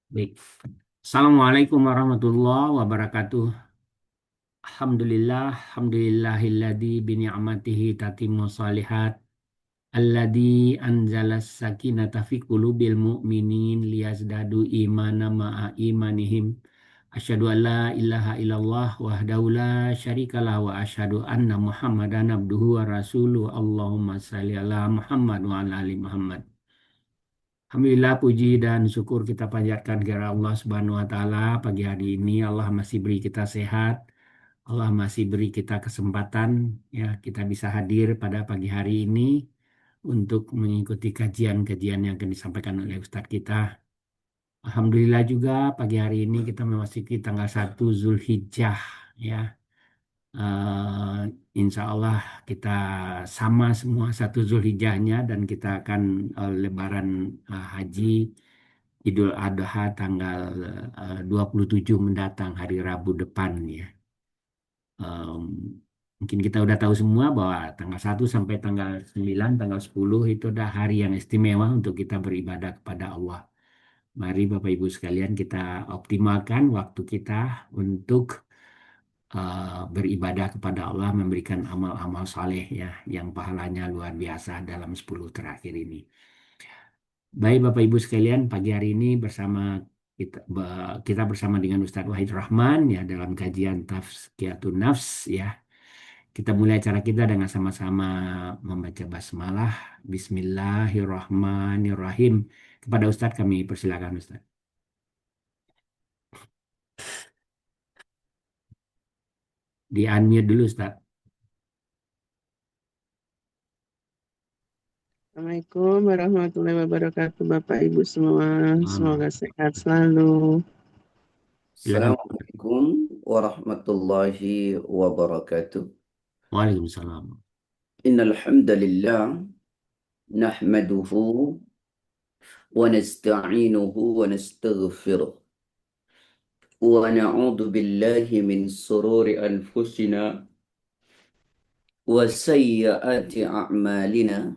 Baik. Assalamualaikum warahmatullahi wabarakatuh. Alhamdulillahilladzi bini'matihi tatimmu shalihat. Alladzi anzalas sakinata fi qulubil mu'minin liyazdadu imana ma'a imanihim. Asyhadu an la ilaha illallah wahdahu la syarikalah wa asyhadu anna Muhammadan abduhu wa rasuluh. Allahumma shalli ala Muhammad wa ala ali Muhammad. Alhamdulillah puji dan syukur kita panjatkan kepada Allah Subhanahu wa taala. Pagi hari ini Allah masih beri kita sehat. Allah masih beri kita kesempatan ya kita bisa hadir pada pagi hari ini untuk mengikuti kajian-kajian yang akan disampaikan oleh Ustadz kita. Alhamdulillah juga pagi hari ini kita memasuki tanggal 1 Zulhijjah ya. Eh, Insya Allah kita sama semua 1 Zulhijjahnya dan kita akan Lebaran haji Idul Adha tanggal 27 mendatang hari Rabu depan ya. Em, Mungkin kita udah tahu semua bahwa tanggal 1 sampai tanggal 9, tanggal 10 itu adalah hari yang istimewa untuk kita beribadah kepada Allah. Mari Bapak Ibu sekalian kita optimalkan waktu kita untuk beribadah kepada Allah, memberikan amal-amal saleh ya, yang pahalanya luar biasa dalam 10 terakhir ini. Baik Bapak Ibu sekalian, pagi hari ini bersama kita bersama dengan Ustadz Wahid Rahman ya dalam kajian Tazkiyatun Nafs ya. Kita mulai acara kita dengan sama-sama membaca basmalah. Bismillahirrahmanirrahim. Kepada Ustadz kami persilakan Ustadz. Di unmute dulu Ustadz. Assalamualaikum warahmatullahi wabarakatuh, Bapak Ibu semua. Ah, Semoga sehat selalu. Silakan. Assalamualaikum warahmatullahi wabarakatuh. Waalaikumsalam. Innal hamdalillah nahmaduhu wa nasta'inuhu wa nastaghfiruh wa na'udzu billahi min sururi anfusina wa sayyiati a'malina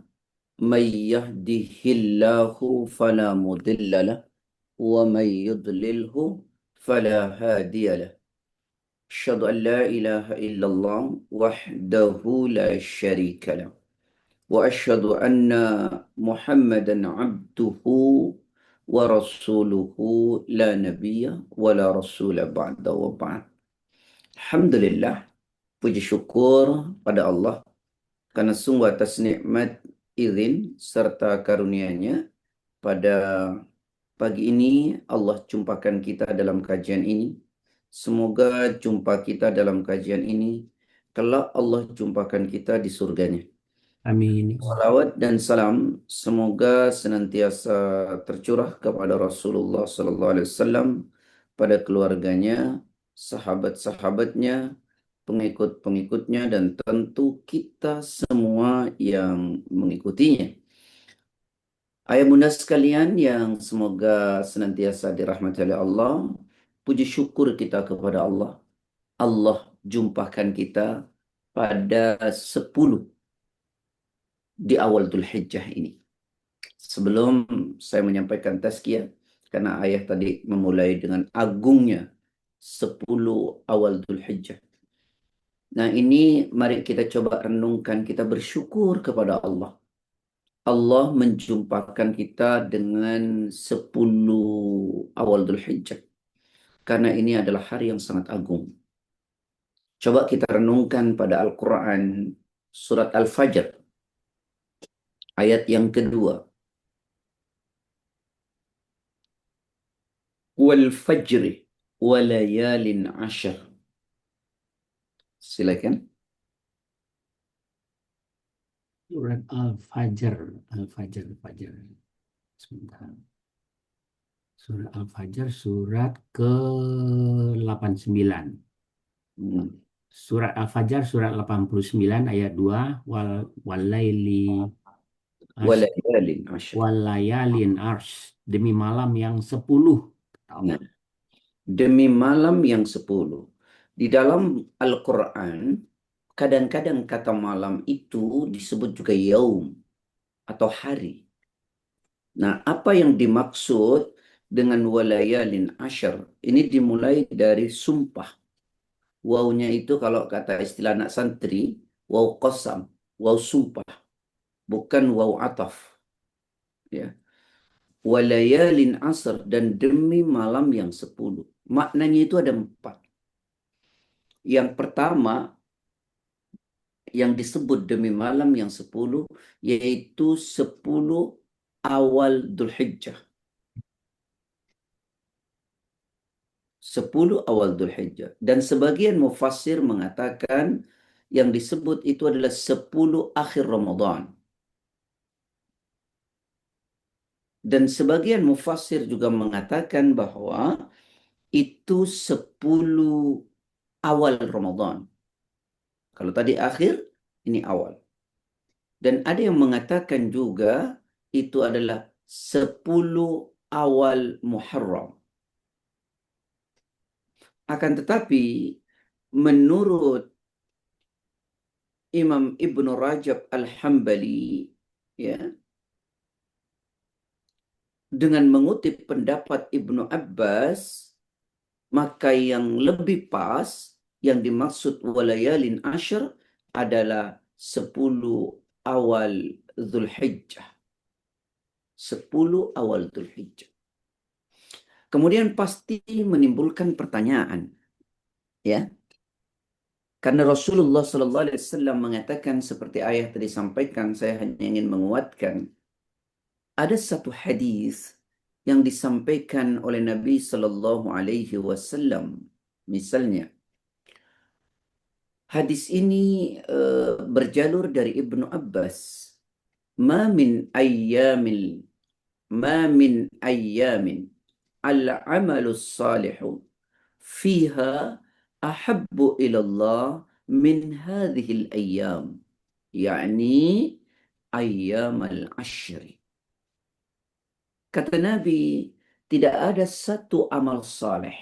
may yahdihillahu fala mudilla lahu wa may yudlilhu fala hadiya lahu. أشهد أن لا إله إلا الله وحده لا شريك له وأشهد أن محمدا عبده ورسوله لا نبي ولا رسول بعد وبعد. Alhamdulillah, puji syukur pada Allah karena sungguh atas nikmat, izin serta karunia-Nya pada pagi ini Allah jumpakan kita dalam kajian ini. Semoga jumpa kita dalam kajian ini kelak Allah jumpakan kita di surganya. Amin. Salawat dan salam semoga senantiasa tercurah kepada Rasulullah Sallallahu Alaihi Wasallam, pada keluarganya, sahabat-sahabatnya, pengikut-pengikutnya, dan tentu kita semua yang mengikutinya. Ayah bunda sekalian yang semoga senantiasa dirahmati oleh Allah, puji syukur kita kepada Allah. Allah jumpakan kita pada 10 di awal Dzulhijjah ini. Sebelum saya menyampaikan tazkiyah, karena ayah tadi memulai dengan agungnya 10 awal Dzulhijjah. Nah ini mari kita coba renungkan, kita bersyukur kepada Allah. Allah menjumpakan kita dengan 10 awal Dzulhijjah. Karena ini adalah hari yang sangat agung. Coba kita renungkan pada Al-Quran surat Al-Fajr ayat yang kedua. Wal fajri walayalin ashar. Silakan. Surat Al-Fajr. Al-Fajr. Al-Fajr. Sebentar. Surat Al-Fajr surat ke-89. Surat Al-Fajr surat 89 ayat 2 walaili Walayalin ashar. walayalin arsh demi malam yang 10. Nah, demi malam yang 10. Di dalam Al-Quran, kadang-kadang kata malam itu disebut juga yaum atau hari. Nah, apa yang dimaksud dengan walayalin ashar. Ini dimulai dari sumpah. Wawnya itu kalau kata istilah anak santri, waw qasam, waw sumpah, bukan waw ataf. Ya. Walayalin asr, dan demi malam yang 10. Maknanya itu ada 4. Yang pertama, yang disebut demi malam yang 10, yaitu 10 awal Dzulhijjah. 10 awal Dzulhijjah. Dan sebagian mufassir mengatakan yang disebut itu adalah 10 akhir Ramadan. Dan sebagian mufassir juga mengatakan bahwa itu 10 awal Ramadan. Kalau tadi akhir, ini awal. Dan ada yang mengatakan juga itu adalah 10 awal Muharram. Akan tetapi, menurut Imam Ibnu Rajab Al-Hambali, ya, dengan mengutip pendapat Ibnu Abbas, maka yang lebih pas, yang dimaksud walayalin ashar adalah 10 awal Dzulhijjah. 10 awal Dzulhijjah. Kemudian pasti menimbulkan pertanyaan, ya. Karena Rasulullah Sallallahu Alaihi Wasallam mengatakan seperti ayat tadi sampaikan, saya hanya ingin menguatkan. Ada satu hadis yang disampaikan oleh Nabi Sallallahu Alaihi Wasallam. Misalnya, hadis ini berjalur dari Ibnu Abbas. Ma min ayyamin, ma min ayyamin al-amalu salihu fiha ahabbu ilallah min hadhihi al-ayyam, yakni ayyam al-ashri. Kata Nabi, tidak ada satu amal saleh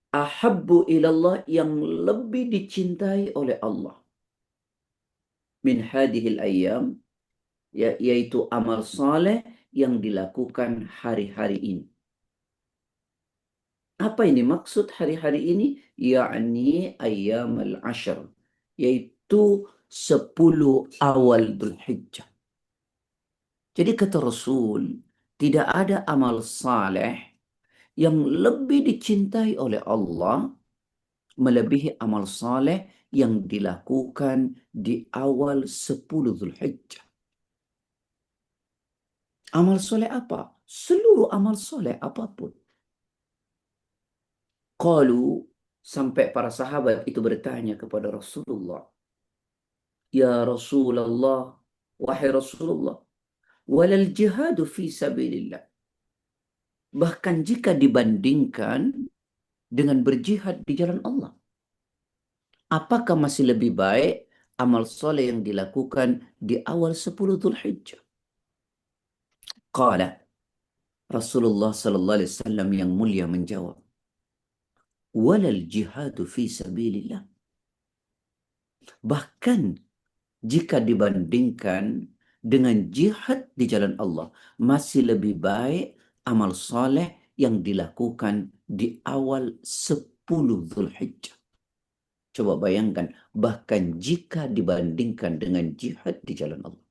ahabbu ilallah yang lebih dicintai oleh Allah min hadhihi al-ayyam, yaitu amal saleh yang dilakukan hari-hari ini. Apa ini maksud hari-hari ini? Yakni ayyam al-ashr, yaitu 10 awal Dzulhijjah. Jadi kata Rasul, tidak ada amal saleh yang lebih dicintai oleh Allah melebihi amal saleh yang dilakukan di awal 10 Dzulhijjah. Amal soleh apa? Seluruh amal soleh apapun. Qalu, sampai para sahabat itu bertanya kepada Rasulullah, Ya Rasulullah, wahai Rasulullah, walal jihadu fi sabilillah. Bahkan jika dibandingkan dengan berjihad di jalan Allah, apakah masih lebih baik amal soleh yang dilakukan di awal 10 Dzulhijjah? Qala, Rasulullah sallallahu alaihi wasallam yang mulia menjawab, walal jihadu fi sabilillah. Bahkan jika dibandingkan dengan jihad di jalan Allah, masih lebih baik amal soleh yang dilakukan di awal 10 Dzulhijjah. Coba bayangkan, bahkan jika dibandingkan dengan jihad di jalan Allah.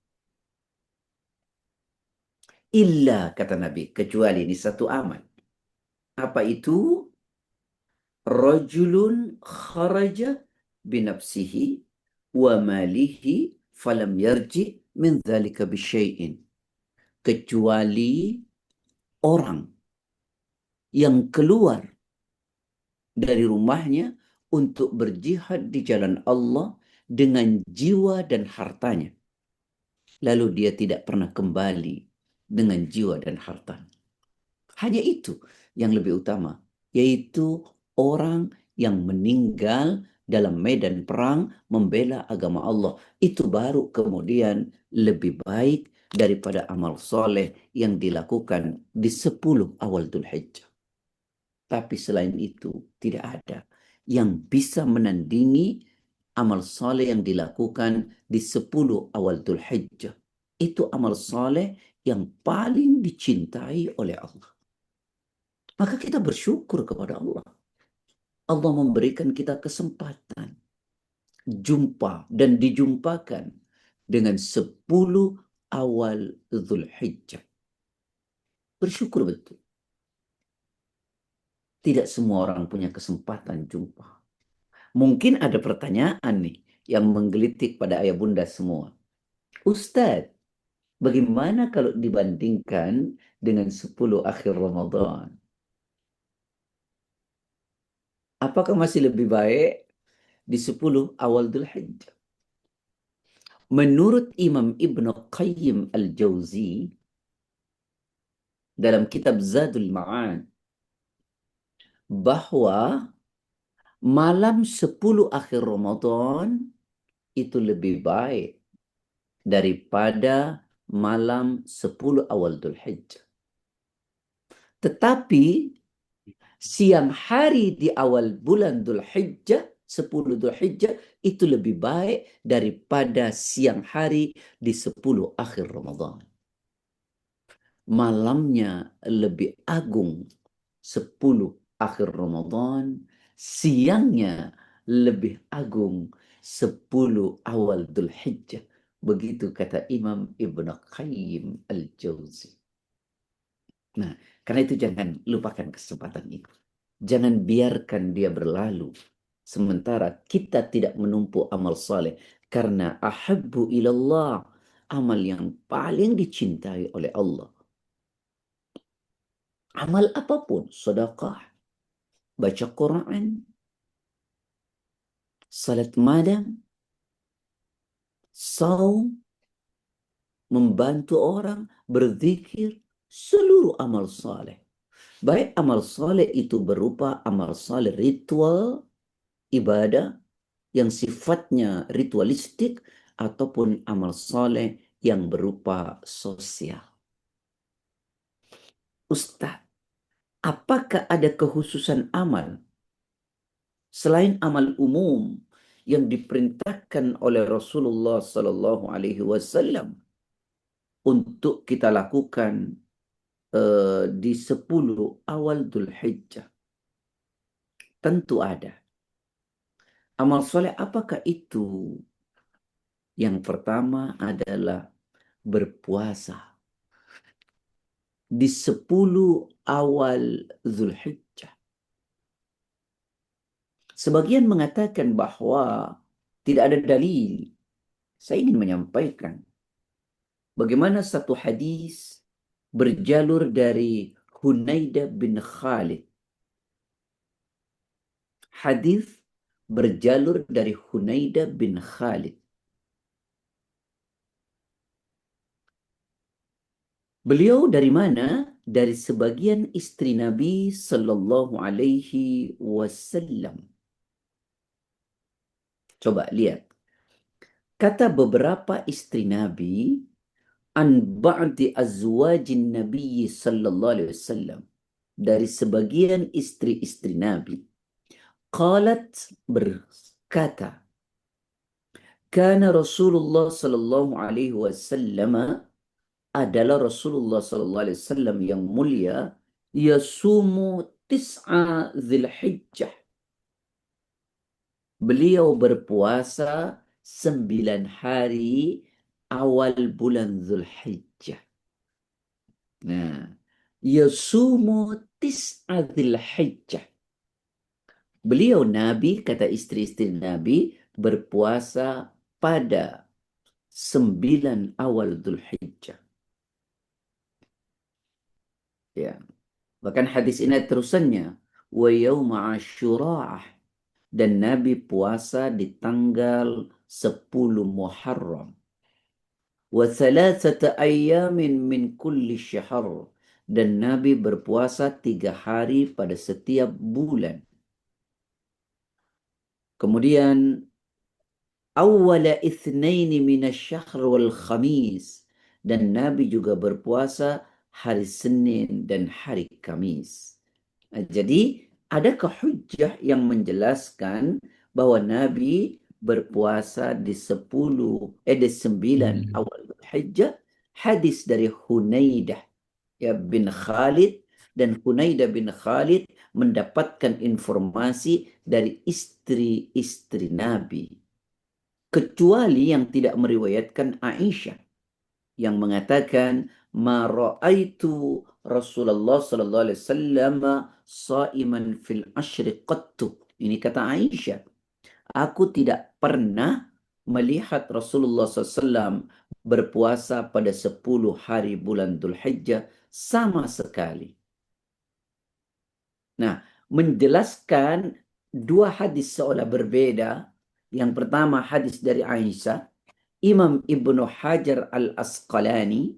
Illa, kata Nabi, kecuali ini satu amal. Apa itu? Rajulun kharaja binafsihi wa malihi falam yarji min dzalika bisyai'in. Kecuali orang yang keluar dari rumahnya untuk berjihad di jalan Allah dengan jiwa dan hartanya, lalu dia tidak pernah kembali dengan jiwa dan hartanya. Hanya itu yang lebih utama, yaitu orang yang meninggal dalam medan perang membela agama Allah. Itu baru kemudian lebih baik daripada amal soleh yang dilakukan di 10 awal Dzulhijjah. Tapi selain itu tidak ada yang bisa menandingi amal soleh yang dilakukan di 10 awal Dzulhijjah. Itu amal soleh yang paling dicintai oleh Allah. Maka kita bersyukur kepada Allah. Allah memberikan kita kesempatan jumpa dan dijumpakan dengan 10 awal Zulhijjah. Bersyukur betul. Tidak semua orang punya kesempatan jumpa. Mungkin ada pertanyaan nih yang menggelitik pada ayah bunda semua. Ustadz, bagaimana kalau dibandingkan dengan 10 akhir Ramadan? Apakah masih lebih baik di 10 awal Dzulhijjah? Menurut Imam Ibn Qayyim Al-Jauzi dalam kitab Zadul Ma'ad, bahwa malam 10 akhir Ramadan itu lebih baik daripada malam 10 awal Dzulhijjah. Tetapi siang hari di awal bulan Dzulhijjah, 10 Dzulhijjah, itu lebih baik daripada siang hari di 10 akhir Ramadan. Malamnya lebih agung 10 akhir Ramadan, siangnya lebih agung 10 awal Dzulhijjah. Begitu kata Imam Ibn Qayyim Al-Jauzi. Nah, karena itu jangan lupakan kesempatan itu. Jangan biarkan dia berlalu. Sementara kita tidak menumpuk amal saleh. Karena ahabbu ilallah, amal yang paling dicintai oleh Allah. Amal apapun, sedekah, baca Quran, salat malam, saum, membantu orang, berzikir, seluruh amal saleh. Baik amal saleh itu berupa amal saleh ritual, ibadah yang sifatnya ritualistik, ataupun amal saleh yang berupa sosial. Ustaz, apakah ada kekhususan amal selain amal umum yang diperintahkan oleh Rasulullah Sallallahu Alaihi Wasallam untuk kita lakukan di 10 awal Dzulhijjah? Tentu ada. Amal soleh apakah itu? Yang pertama adalah berpuasa di 10 awal Dzulhijjah. Sebagian mengatakan bahwa tidak ada dalil. Saya ingin menyampaikan bagaimana satu hadis berjalur dari Hunaidah bin Khalid. Hadis berjalur dari Hunaidah bin Khalid. Beliau dari mana? Dari sebagian istri Nabi Sallallahu Alaihi Wasallam. Coba lihat. Kata beberapa istri Nabi, an ba'di azwajin Nabi Sallallahu Alaihi Wasallam. Dari sebagian istri-istri Nabi. Qalat, berkata, Kana Rasulullah Sallallahu Alaihi Wasallam, adalah Rasulullah Sallallahu Alaihi Wasallam yang mulia, yasumu tis'a Dzulhijjah. Beliau berpuasa 9 hari awal bulan Dzulhijjah. Nah, yasumu tis'a Dzulhijjah. Beliau Nabi, kata istri-istri Nabi, berpuasa pada 9 awal Dzulhijjah. Ya. Bahkan hadis ini terusannya, wa yauma Asyura, dan Nabi puasa di tanggal 10 Muharram. Wa thalathata ayyamin min kulli syahr, dan Nabi berpuasa 3 hari pada setiap bulan. Kemudian awwala itsnaini minasyahr wal khamis, dan Nabi juga berpuasa hari Senin dan hari Kamis. Jadi adakah hujjah yang menjelaskan bahwa Nabi berpuasa di 9 awal Dzulhijjah? hadis dari Hunaidah ya bin Khalid, dan Hunaidah bin Khalid mendapatkan informasi dari istri-istri Nabi, kecuali yang tidak meriwayatkan Aisyah yang mengatakan ma ra'aitu Rasulullah sallallahu alaihi wasallam shaiman fil ashri qattu. Ini kata Aisyah, aku tidak pernah melihat Rasulullah SAW berpuasa pada 10 hari bulan Dzulhijjah sama sekali. Nah, menjelaskan dua hadis seolah berbeda. Yang pertama hadis dari Aisyah, Imam Ibnu Hajar Al-Asqalani,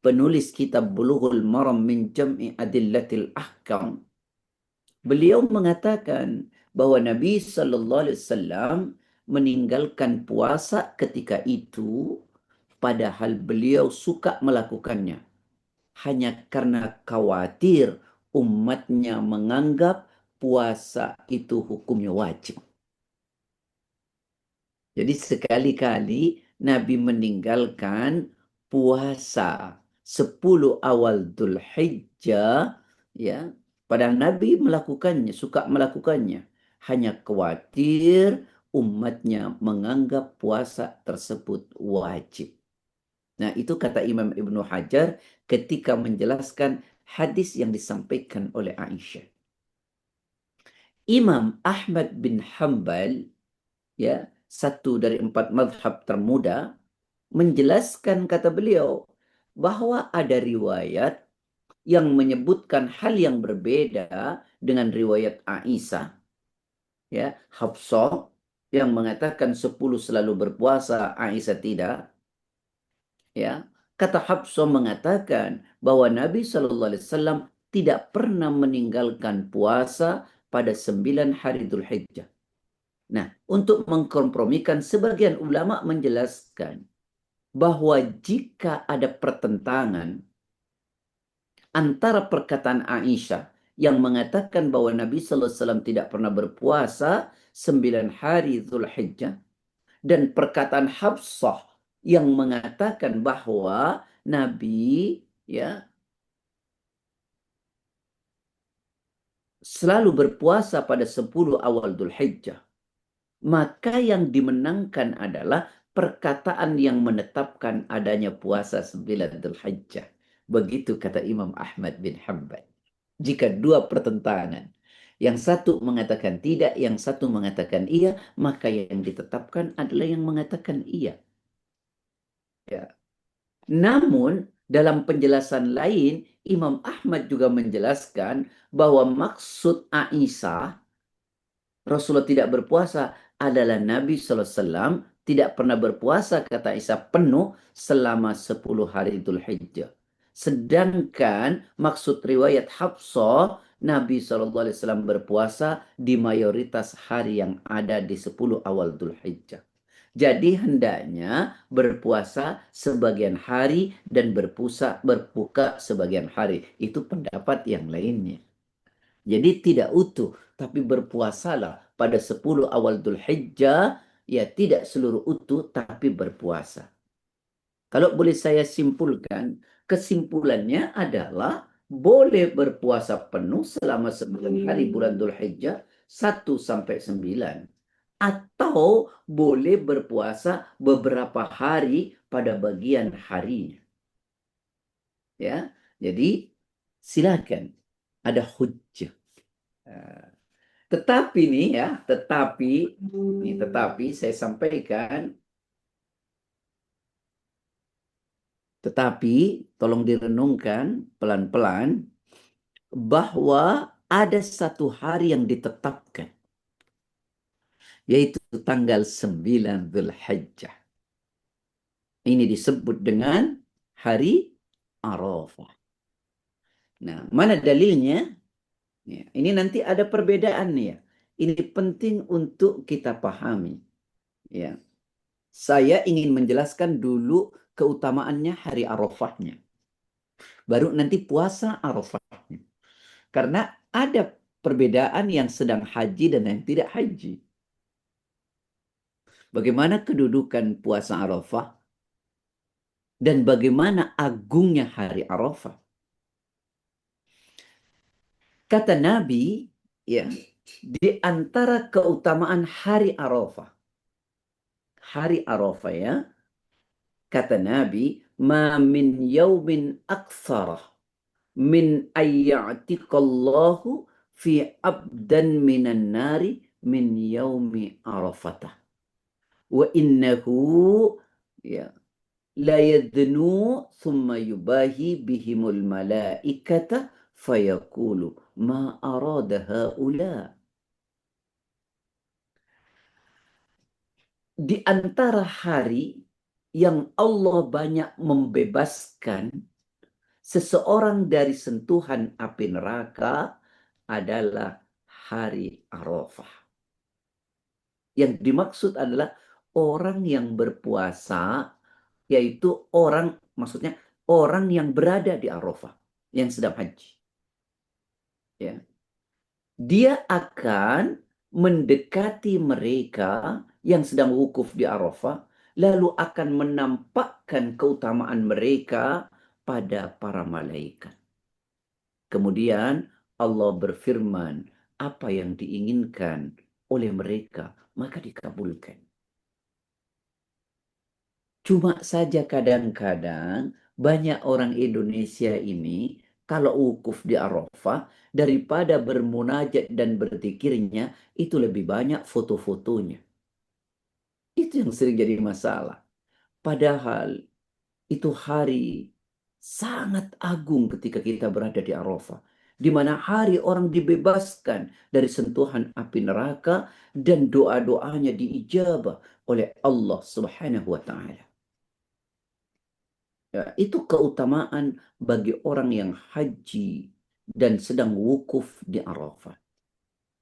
penulis kitab Bulughul Maram min Jam'i Adillatil Ahkam, beliau mengatakan bahwa Nabi Sallallahu Alaihi Wasallam meninggalkan puasa ketika itu, padahal beliau suka melakukannya, hanya karena khawatir umatnya menganggap puasa itu hukumnya wajib. Jadi sekali-kali Nabi meninggalkan puasa 10 awal Dzulhijjah, ya, padahal Nabi melakukannya, suka melakukannya, hanya khawatir umatnya menganggap puasa tersebut wajib. Nah, itu kata Imam Ibnu Hajar ketika menjelaskan hadis yang disampaikan oleh Aisyah. Imam Ahmad bin Hambal, ya, satu dari 4 mazhab termuda, menjelaskan, kata beliau, bahwa ada riwayat yang menyebutkan hal yang berbeda dengan riwayat Aisyah, ya, Hafsah yang mengatakan 10 selalu berpuasa, Aisyah tidak. Ya, kata Hafsah mengatakan bahwa Nabi Shallallahu Alaihi Wasallam tidak pernah meninggalkan puasa pada 9 hari Dzulhijjah. Nah, untuk mengkompromikan, sebagian ulama menjelaskan bahwa jika ada pertentangan antara perkataan Aisyah yang mengatakan bahwa Nabi Sallallahu Alaihi Wasallam tidak pernah berpuasa 9 hari Dzulhijjah, dan perkataan Hafsah yang mengatakan bahwa Nabi, ya, selalu berpuasa pada 10 awal Dzulhijjah, maka yang dimenangkan adalah perkataan yang menetapkan adanya puasa 9 Dzulhijjah. Begitu kata Imam Ahmad bin Hanbal. Jika dua pertentangan, yang satu mengatakan tidak, yang satu mengatakan iya, maka yang ditetapkan adalah yang mengatakan iya. Ya. Namun dalam penjelasan lain, Imam Ahmad juga menjelaskan bahwa maksud Aisyah Rasulullah tidak berpuasa adalah Nabi SAW tidak pernah berpuasa, kata Aisyah, penuh selama 10 hari Dzulhijjah. Sedangkan maksud riwayat Hafsah, Nabi SAW berpuasa di mayoritas hari yang ada di 10 awal Dzulhijjah. Jadi hendaknya berpuasa sebagian hari dan berbuka sebagian hari. Itu pendapat yang lainnya. Jadi tidak utuh, tapi berpuasalah pada 10 awal Dzulhijjah, ya, tidak seluruh utuh, tapi berpuasa. Kalau boleh saya simpulkan, kesimpulannya adalah boleh berpuasa penuh selama 9 hari bulan Dzulhijjah, 1 sampai 9. Atau boleh berpuasa beberapa hari pada bagian harinya. Ya, jadi silakan, ada hujjah. Tetapi nih ya, tetapi saya sampaikan, tetapi tolong direnungkan pelan-pelan bahwa ada satu hari yang ditetapkan, yaitu tanggal 9 Dzulhijjah. Ini disebut dengan hari Arafah. Nah, mana dalilnya? Ya, ini nanti ada perbedaan nih ya. Ini penting untuk kita pahami. Ya. Saya ingin menjelaskan dulu keutamaannya hari Arafahnya. Baru nanti puasa Arafahnya. Karena ada perbedaan yang sedang haji dan yang tidak haji. Bagaimana kedudukan puasa Arafah? dan bagaimana agungnya hari Arafah. Kata Nabi, ya, di antara keutamaan hari Arafah ya, kata Nabi, ma min yaumin aktsara min ayyatiqallahu fi abdan minan nari min yaumi Arafah. Wa innahu, ya, la yadnu thumma yubahi bihimul malaikata fayaqulu ma arada haula. Di antara hari yang Allah banyak membebaskan seseorang dari sentuhan api neraka adalah hari Arafah. Yang dimaksud adalah orang yang berpuasa, yaitu maksudnya orang yang berada di Arafah, yang sedang haji. Ya. Dia akan mendekati mereka yang sedang wukuf di Arafah, lalu akan menampakkan keutamaan mereka pada para malaikat. Kemudian Allah berfirman, apa yang diinginkan oleh mereka, maka dikabulkan. Cuma saja kadang-kadang banyak orang Indonesia ini kalau wukuf di Arafah, daripada bermunajat dan berzikirnya, itu lebih banyak foto-fotonya. Itu yang sering jadi masalah. Padahal itu hari sangat agung ketika kita berada di Arafah, di mana hari orang dibebaskan dari sentuhan api neraka dan doa-doanya diijabah oleh Allah Subhanahu wa taala. Ya, itu keutamaan bagi orang yang haji dan sedang wukuf di Arafah.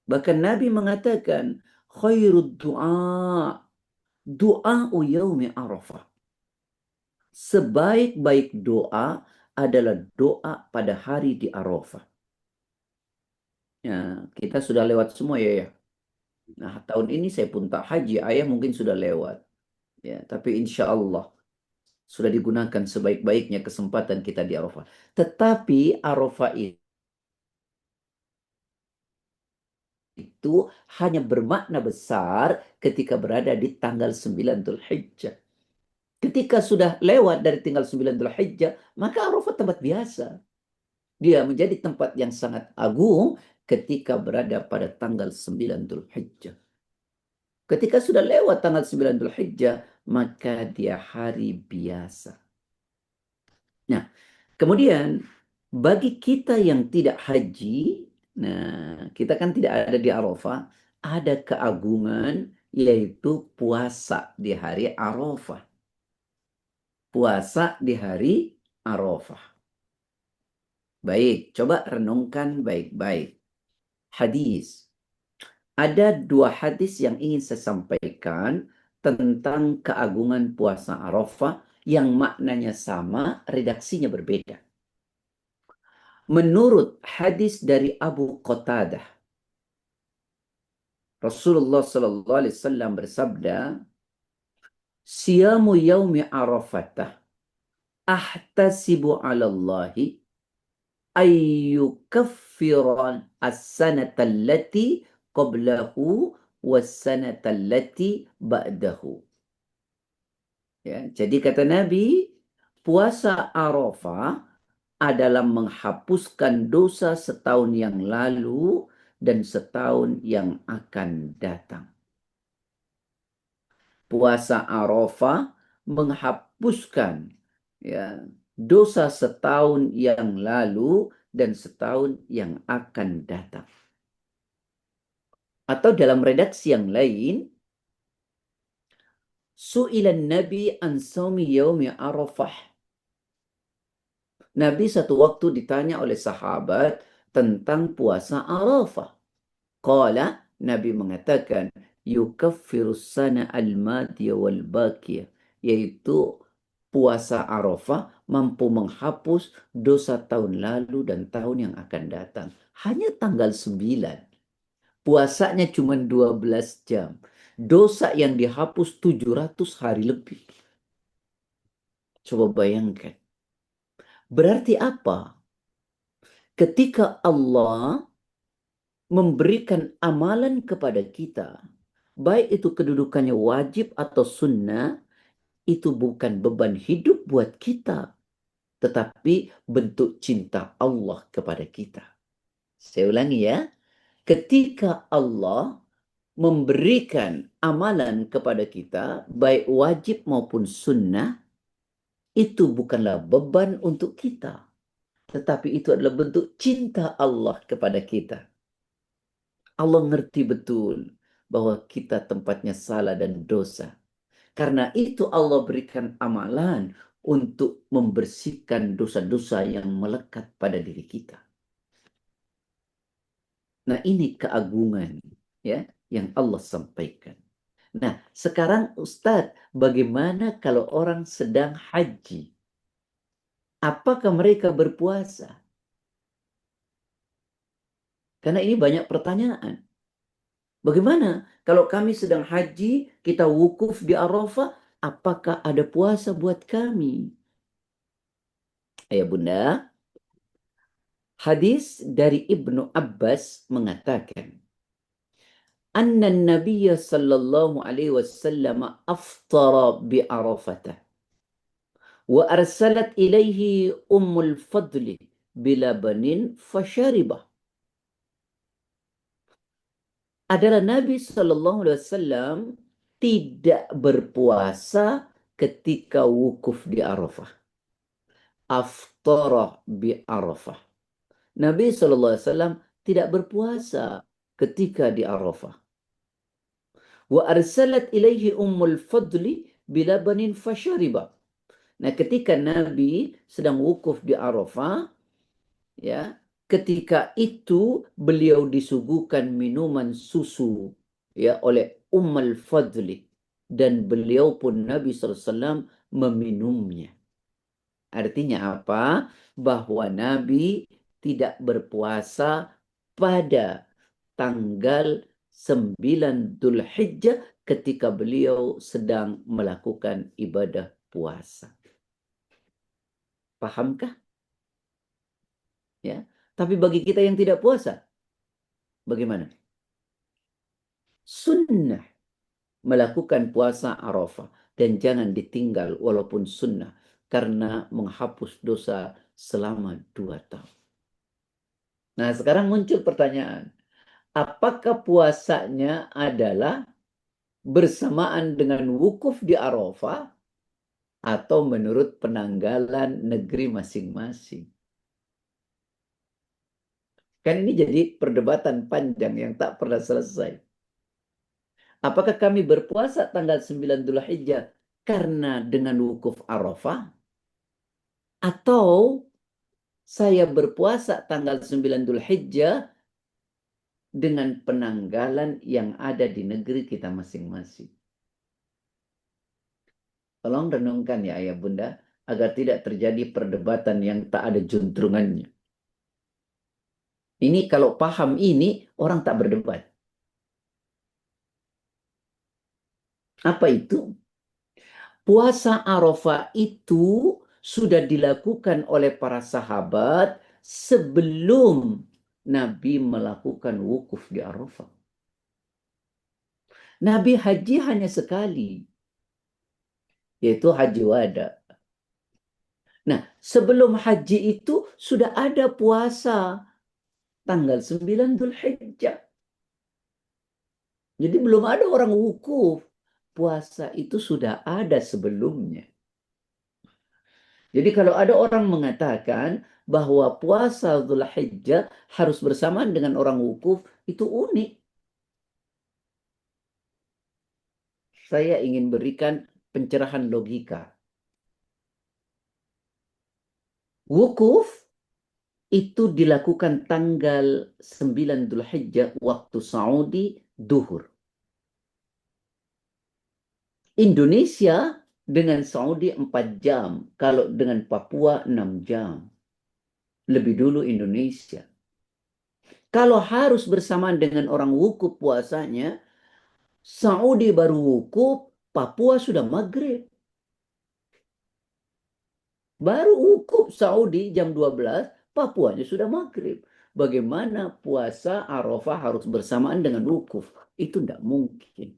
Bahkan Nabi mengatakan, khairud du'a, du'a'u yaumi Arafah. Sebaik-baik doa adalah doa pada hari di Arafah. Ya, kita sudah lewat semua ya. Nah, tahun ini saya pun tak haji, ayah mungkin sudah lewat. Ya, tapi insya Allah sudah digunakan sebaik-baiknya kesempatan kita di Arafah. Tetapi Arafah itu hanya bermakna besar ketika berada di tanggal 9 Dzulhijjah. Ketika sudah lewat dari tanggal 9 Dzulhijjah, maka Arafah tempat biasa. Dia menjadi tempat yang sangat agung ketika berada pada tanggal 9 Dzulhijjah. Ketika sudah lewat tanggal 9 Dzulhijjah, maka dia hari biasa. Nah, kemudian bagi kita yang tidak haji, nah kita kan tidak ada di Arafah, ada keagungan yaitu puasa di hari Arafah. Puasa di hari Arafah. Baik, coba renungkan baik-baik. Hadis. Ada dua hadis yang ingin saya sampaikan tentang keagungan puasa Arafah yang maknanya sama, redaksinya berbeda. Menurut hadis dari Abu Qatadah, Rasulullah sallallahu alaihi wasallam bersabda, "Siyamu yaumi Arafatah ahtasibu 'ala Allahi ayyukaffira as-sanata allati qablahu was-sanata allati ba'dahu." Ya, jadi kata Nabi, puasa Arafah adalah menghapuskan dosa setahun yang lalu dan setahun yang akan datang. Puasa Arafah menghapuskan, ya, dosa setahun yang lalu dan setahun yang akan datang. Atau dalam redaksi yang lain, su'ilan Nabi an saumi yaumi Arafah. Nabi satu waktu ditanya oleh sahabat tentang puasa Arafah. Qala, Nabi mengatakan, yukaffirus sana al-madiyah wal baqiyah, yaitu puasa Arafah mampu menghapus dosa tahun lalu dan tahun yang akan datang. Hanya tanggal 9. Puasanya cuma 12 jam. Dosa yang dihapus 700 hari lebih. Coba bayangkan. Berarti apa? Ketika Allah memberikan amalan kepada kita, baik itu kedudukannya wajib atau sunnah, itu bukan beban hidup buat kita, tetapi bentuk cinta Allah kepada kita. Saya ulangi ya, ketika Allah memberikan amalan kepada kita, baik wajib maupun sunnah, itu bukanlah beban untuk kita, tetapi itu adalah bentuk cinta Allah kepada kita. Allah ngerti betul bahwa kita tempatnya salah dan dosa. Karena itu Allah berikan amalan untuk membersihkan dosa-dosa yang melekat pada diri kita. Nah, ini keagungan ya yang Allah sampaikan. Nah, sekarang Ustadz, bagaimana kalau orang sedang haji? Apakah mereka berpuasa? Karena ini banyak pertanyaan. Bagaimana kalau kami sedang haji, kita wukuf di Arafah, apakah ada puasa buat kami? Ayah bunda, hadis dari Ibnu Abbas mengatakan, Anna Nabiya sallallahu alaihi wasallam aftara bi Arafata wa arsalat ilaihi ummul fadli bilabanin fasharibah. Adalah Nabi sallallahu alaihi wasallam tidak berpuasa ketika wukuf di Arafah. Aftara bi Arafah. Nabi sallallahu alaihi wasallam tidak berpuasa ketika di Arafah. Wa arsalat ilaihi ummul fadli bilabanin fashariba. Nah, ketika Nabi sedang wukuf di Arafah, ya, ketika itu beliau disuguhkan minuman susu ya oleh Ummul Fadli dan beliau pun Nabi SAW meminumnya. Artinya apa? Bahwa Nabi tidak berpuasa pada tanggal 9 Dzulhijjah ketika beliau sedang melakukan ibadah puasa. Pahamkah? Ya. Tapi bagi kita yang tidak puasa, bagaimana? Sunnah melakukan puasa Arafah dan jangan ditinggal walaupun sunnah karena menghapus dosa selama 2 tahun. Nah, sekarang muncul pertanyaan, apakah puasanya adalah bersamaan dengan wukuf di Arafah atau menurut penanggalan negeri masing-masing? Kan ini jadi perdebatan panjang yang tak pernah selesai. Apakah kami berpuasa tanggal 9 Dzulhijjah karena dengan wukuf Arafah? Atau saya berpuasa tanggal 9 Dzulhijjah dengan penanggalan yang ada di negeri kita masing-masing? Tolong renungkan ya ayah bunda, agar tidak terjadi perdebatan yang tak ada juntrungannya. Ini kalau paham ini, orang tak berdebat. Apa itu? Puasa Arafah itu sudah dilakukan oleh para sahabat sebelum Nabi melakukan wukuf di Arafah. Nabi haji hanya sekali, yaitu haji wada. Nah, sebelum haji itu sudah ada puasa tanggal 9 Dzulhijjah. Jadi belum ada orang wukuf. Puasa itu sudah ada sebelumnya. Jadi kalau ada orang mengatakan bahwa puasa Dzulhijjah harus bersamaan dengan orang wukuf, itu unik. Saya ingin berikan pencerahan logika. Wukuf itu dilakukan tanggal 9 Dzulhijjah waktu Saudi duhur. Indonesia dengan Saudi 4 jam, kalau dengan Papua 6 jam. Lebih dulu Indonesia. Kalau harus bersamaan dengan orang wukuf puasanya, Saudi baru wukuf, Papua sudah maghrib. Baru wukuf Saudi jam 12, Papuanya sudah maghrib. Bagaimana puasa Arafah harus bersamaan dengan wukuf? Itu tidak mungkin.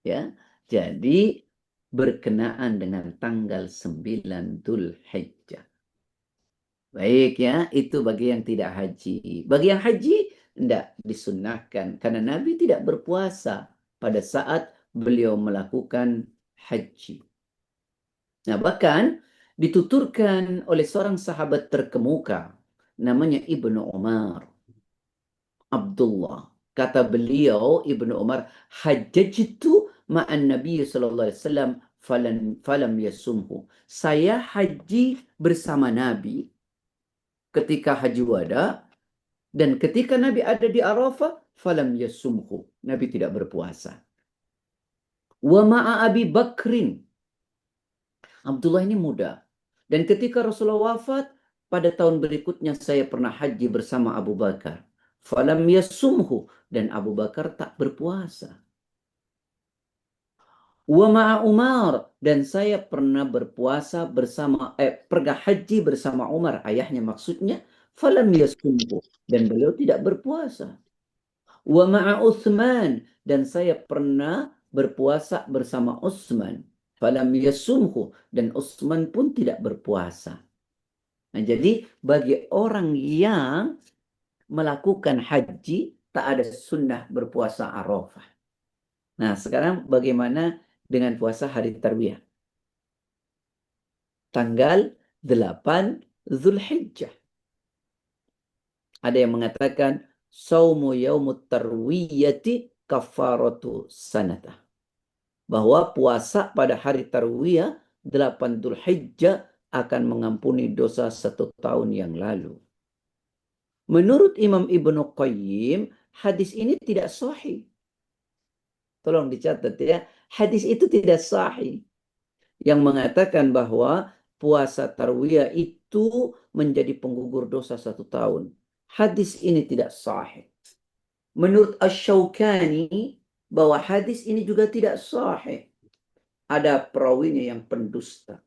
Ya, jadi berkenaan dengan tanggal 9 Dzulhijjah. Baik ya, itu bagi yang tidak haji. Bagi yang haji, tidak disunnahkan. Karena Nabi tidak berpuasa pada saat beliau melakukan haji. Nah, bahkan dituturkan oleh seorang sahabat terkemuka, namanya Ibnu Umar, Abdullah. Kata beliau, Ibnu Umar, hajjajtu ma'an Nabi sallallahu alaihi wasallam falam yasumhu. Saya haji bersama Nabi ketika haji wada, dan ketika Nabi ada di Arafah, falam yasumhu. Nabi tidak berpuasa. Wa ma'a Abi Bakrin. Abdullah ini muda. Dan ketika Rasulullah wafat, pada tahun berikutnya saya pernah haji bersama Abu Bakar. Falam yasumhu. Dan Abu Bakar tak berpuasa. Wa ma'a Umar. Dan saya pernah berpuasa bersama, pergi haji bersama Umar. Ayahnya maksudnya. Falam yasumhu. Dan beliau tidak berpuasa. Wa ma'a Uthman. Dan saya pernah berpuasa bersama Utsman. Falam yasumhu. Dan Utsman pun tidak berpuasa. Nah, jadi bagi orang yang melakukan haji, tak ada sunnah berpuasa Arafah. Nah, sekarang bagaimana dengan puasa hari Tarwiyah? Tanggal 8 Zulhijjah. Ada yang mengatakan, Saumu yaumut tarwiyati kafaratu sanatah. Bahwa puasa pada hari Tarwiyah 8 Dzulhijjah akan mengampuni dosa 1 tahun yang lalu. Menurut Imam Ibnu Qayyim, hadis ini tidak sahih. Tolong dicatat ya, hadis itu tidak sahih. Yang mengatakan bahwa puasa Tarwiyah itu menjadi penggugur dosa 1 tahun. Hadis ini tidak sahih. Menurut Asy-Syaukani, bahwa hadis ini juga tidak sahih. Ada perawinya yang pendusta.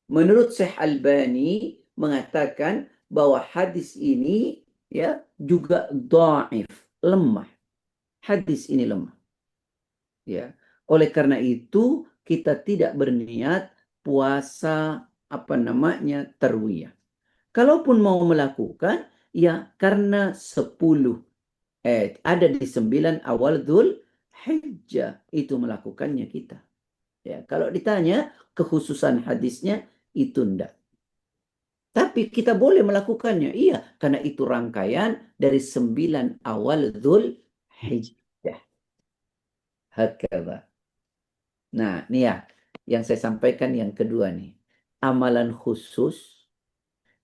Menurut Syekh Albani mengatakan bahwa hadis ini ya juga dhaif, lemah. Hadis ini lemah. Ya. Oleh karena itu kita tidak berniat puasa Tarwiyah. Kalaupun mau melakukan ya karena 10 ada di 9 awal Dzulhijjah itu melakukannya kita. Ya, kalau ditanya kekhususan hadisnya itu enggak. Tapi kita boleh melakukannya. Iya, karena itu rangkaian dari 9 awal Dzulhijjah. Hakadha. Nah, ini ya yang saya sampaikan yang kedua nih. Amalan khusus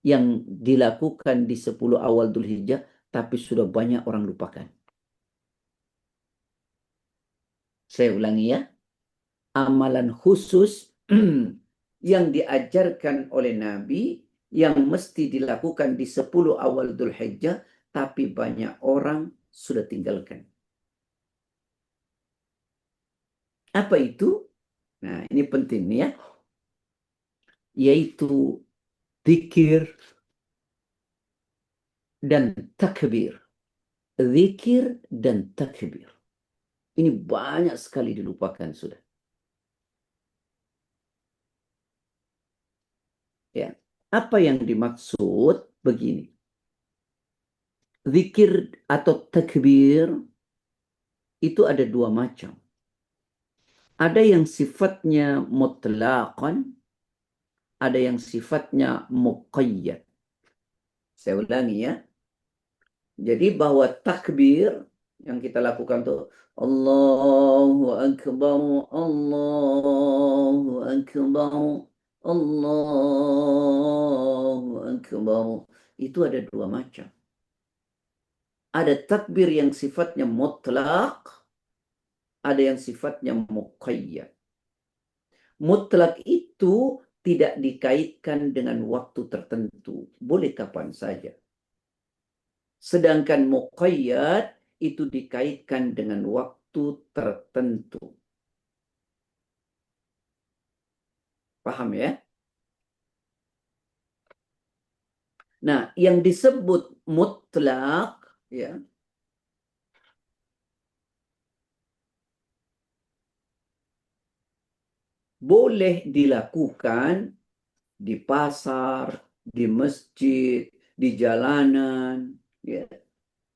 yang dilakukan di 10 awal Dzulhijjah tapi sudah banyak orang lupakan. Saya ulangi ya. Amalan khusus yang diajarkan oleh Nabi yang mesti dilakukan di 10 awal Dzulhijjah tapi banyak orang sudah tinggalkan. Apa itu? Nah, ini penting ya. Yaitu zikir dan takbir. Zikir dan takbir. Ini banyak sekali dilupakan sudah. Ya. Apa yang dimaksud begini? Zikir atau takbir itu ada 2 macam. Ada yang sifatnya mutlaqan, ada yang sifatnya muqayyad. Saya ulangi ya. Jadi bahwa takbir yang kita lakukan tuh Allahu Akbar, Allahu Akbar, Allahu Akbar. Itu ada 2 macam. Ada takbir yang sifatnya mutlak, ada yang sifatnya muqayyad. Mutlak itu tidak dikaitkan dengan waktu tertentu, boleh kapan saja. Sedangkan muqayyad itu dikaitkan dengan waktu tertentu. Paham ya? Nah, yang disebut mutlak, ya, boleh dilakukan di pasar, di masjid, di jalanan, ya.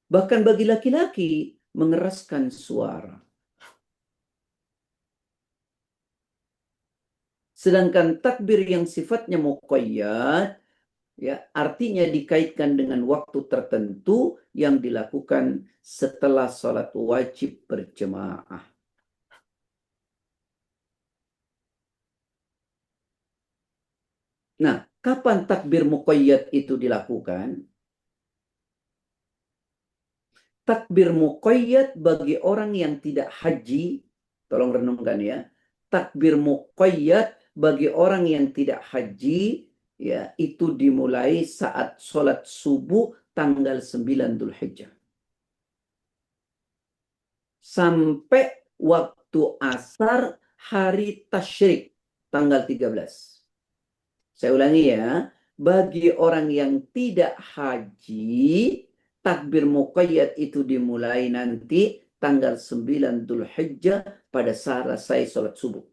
Bahkan bagi laki-laki mengeraskan suara. Sedangkan takbir yang sifatnya muqayyad, ya, artinya dikaitkan dengan waktu tertentu yang dilakukan setelah sholat wajib berjemaah. Nah, kapan takbir muqayyad itu dilakukan? Takbir muqayyad bagi orang yang tidak haji, tolong renungkan ya. Takbir muqayyad bagi orang yang tidak haji, ya, itu dimulai saat sholat subuh tanggal 9 Dzulhijjah. Sampai waktu asar hari tasyrik tanggal 13. Saya ulangi ya, bagi orang yang tidak haji, takbir muqayyad itu dimulai nanti tanggal 9 Dzulhijjah pada saat selesai sholat subuh.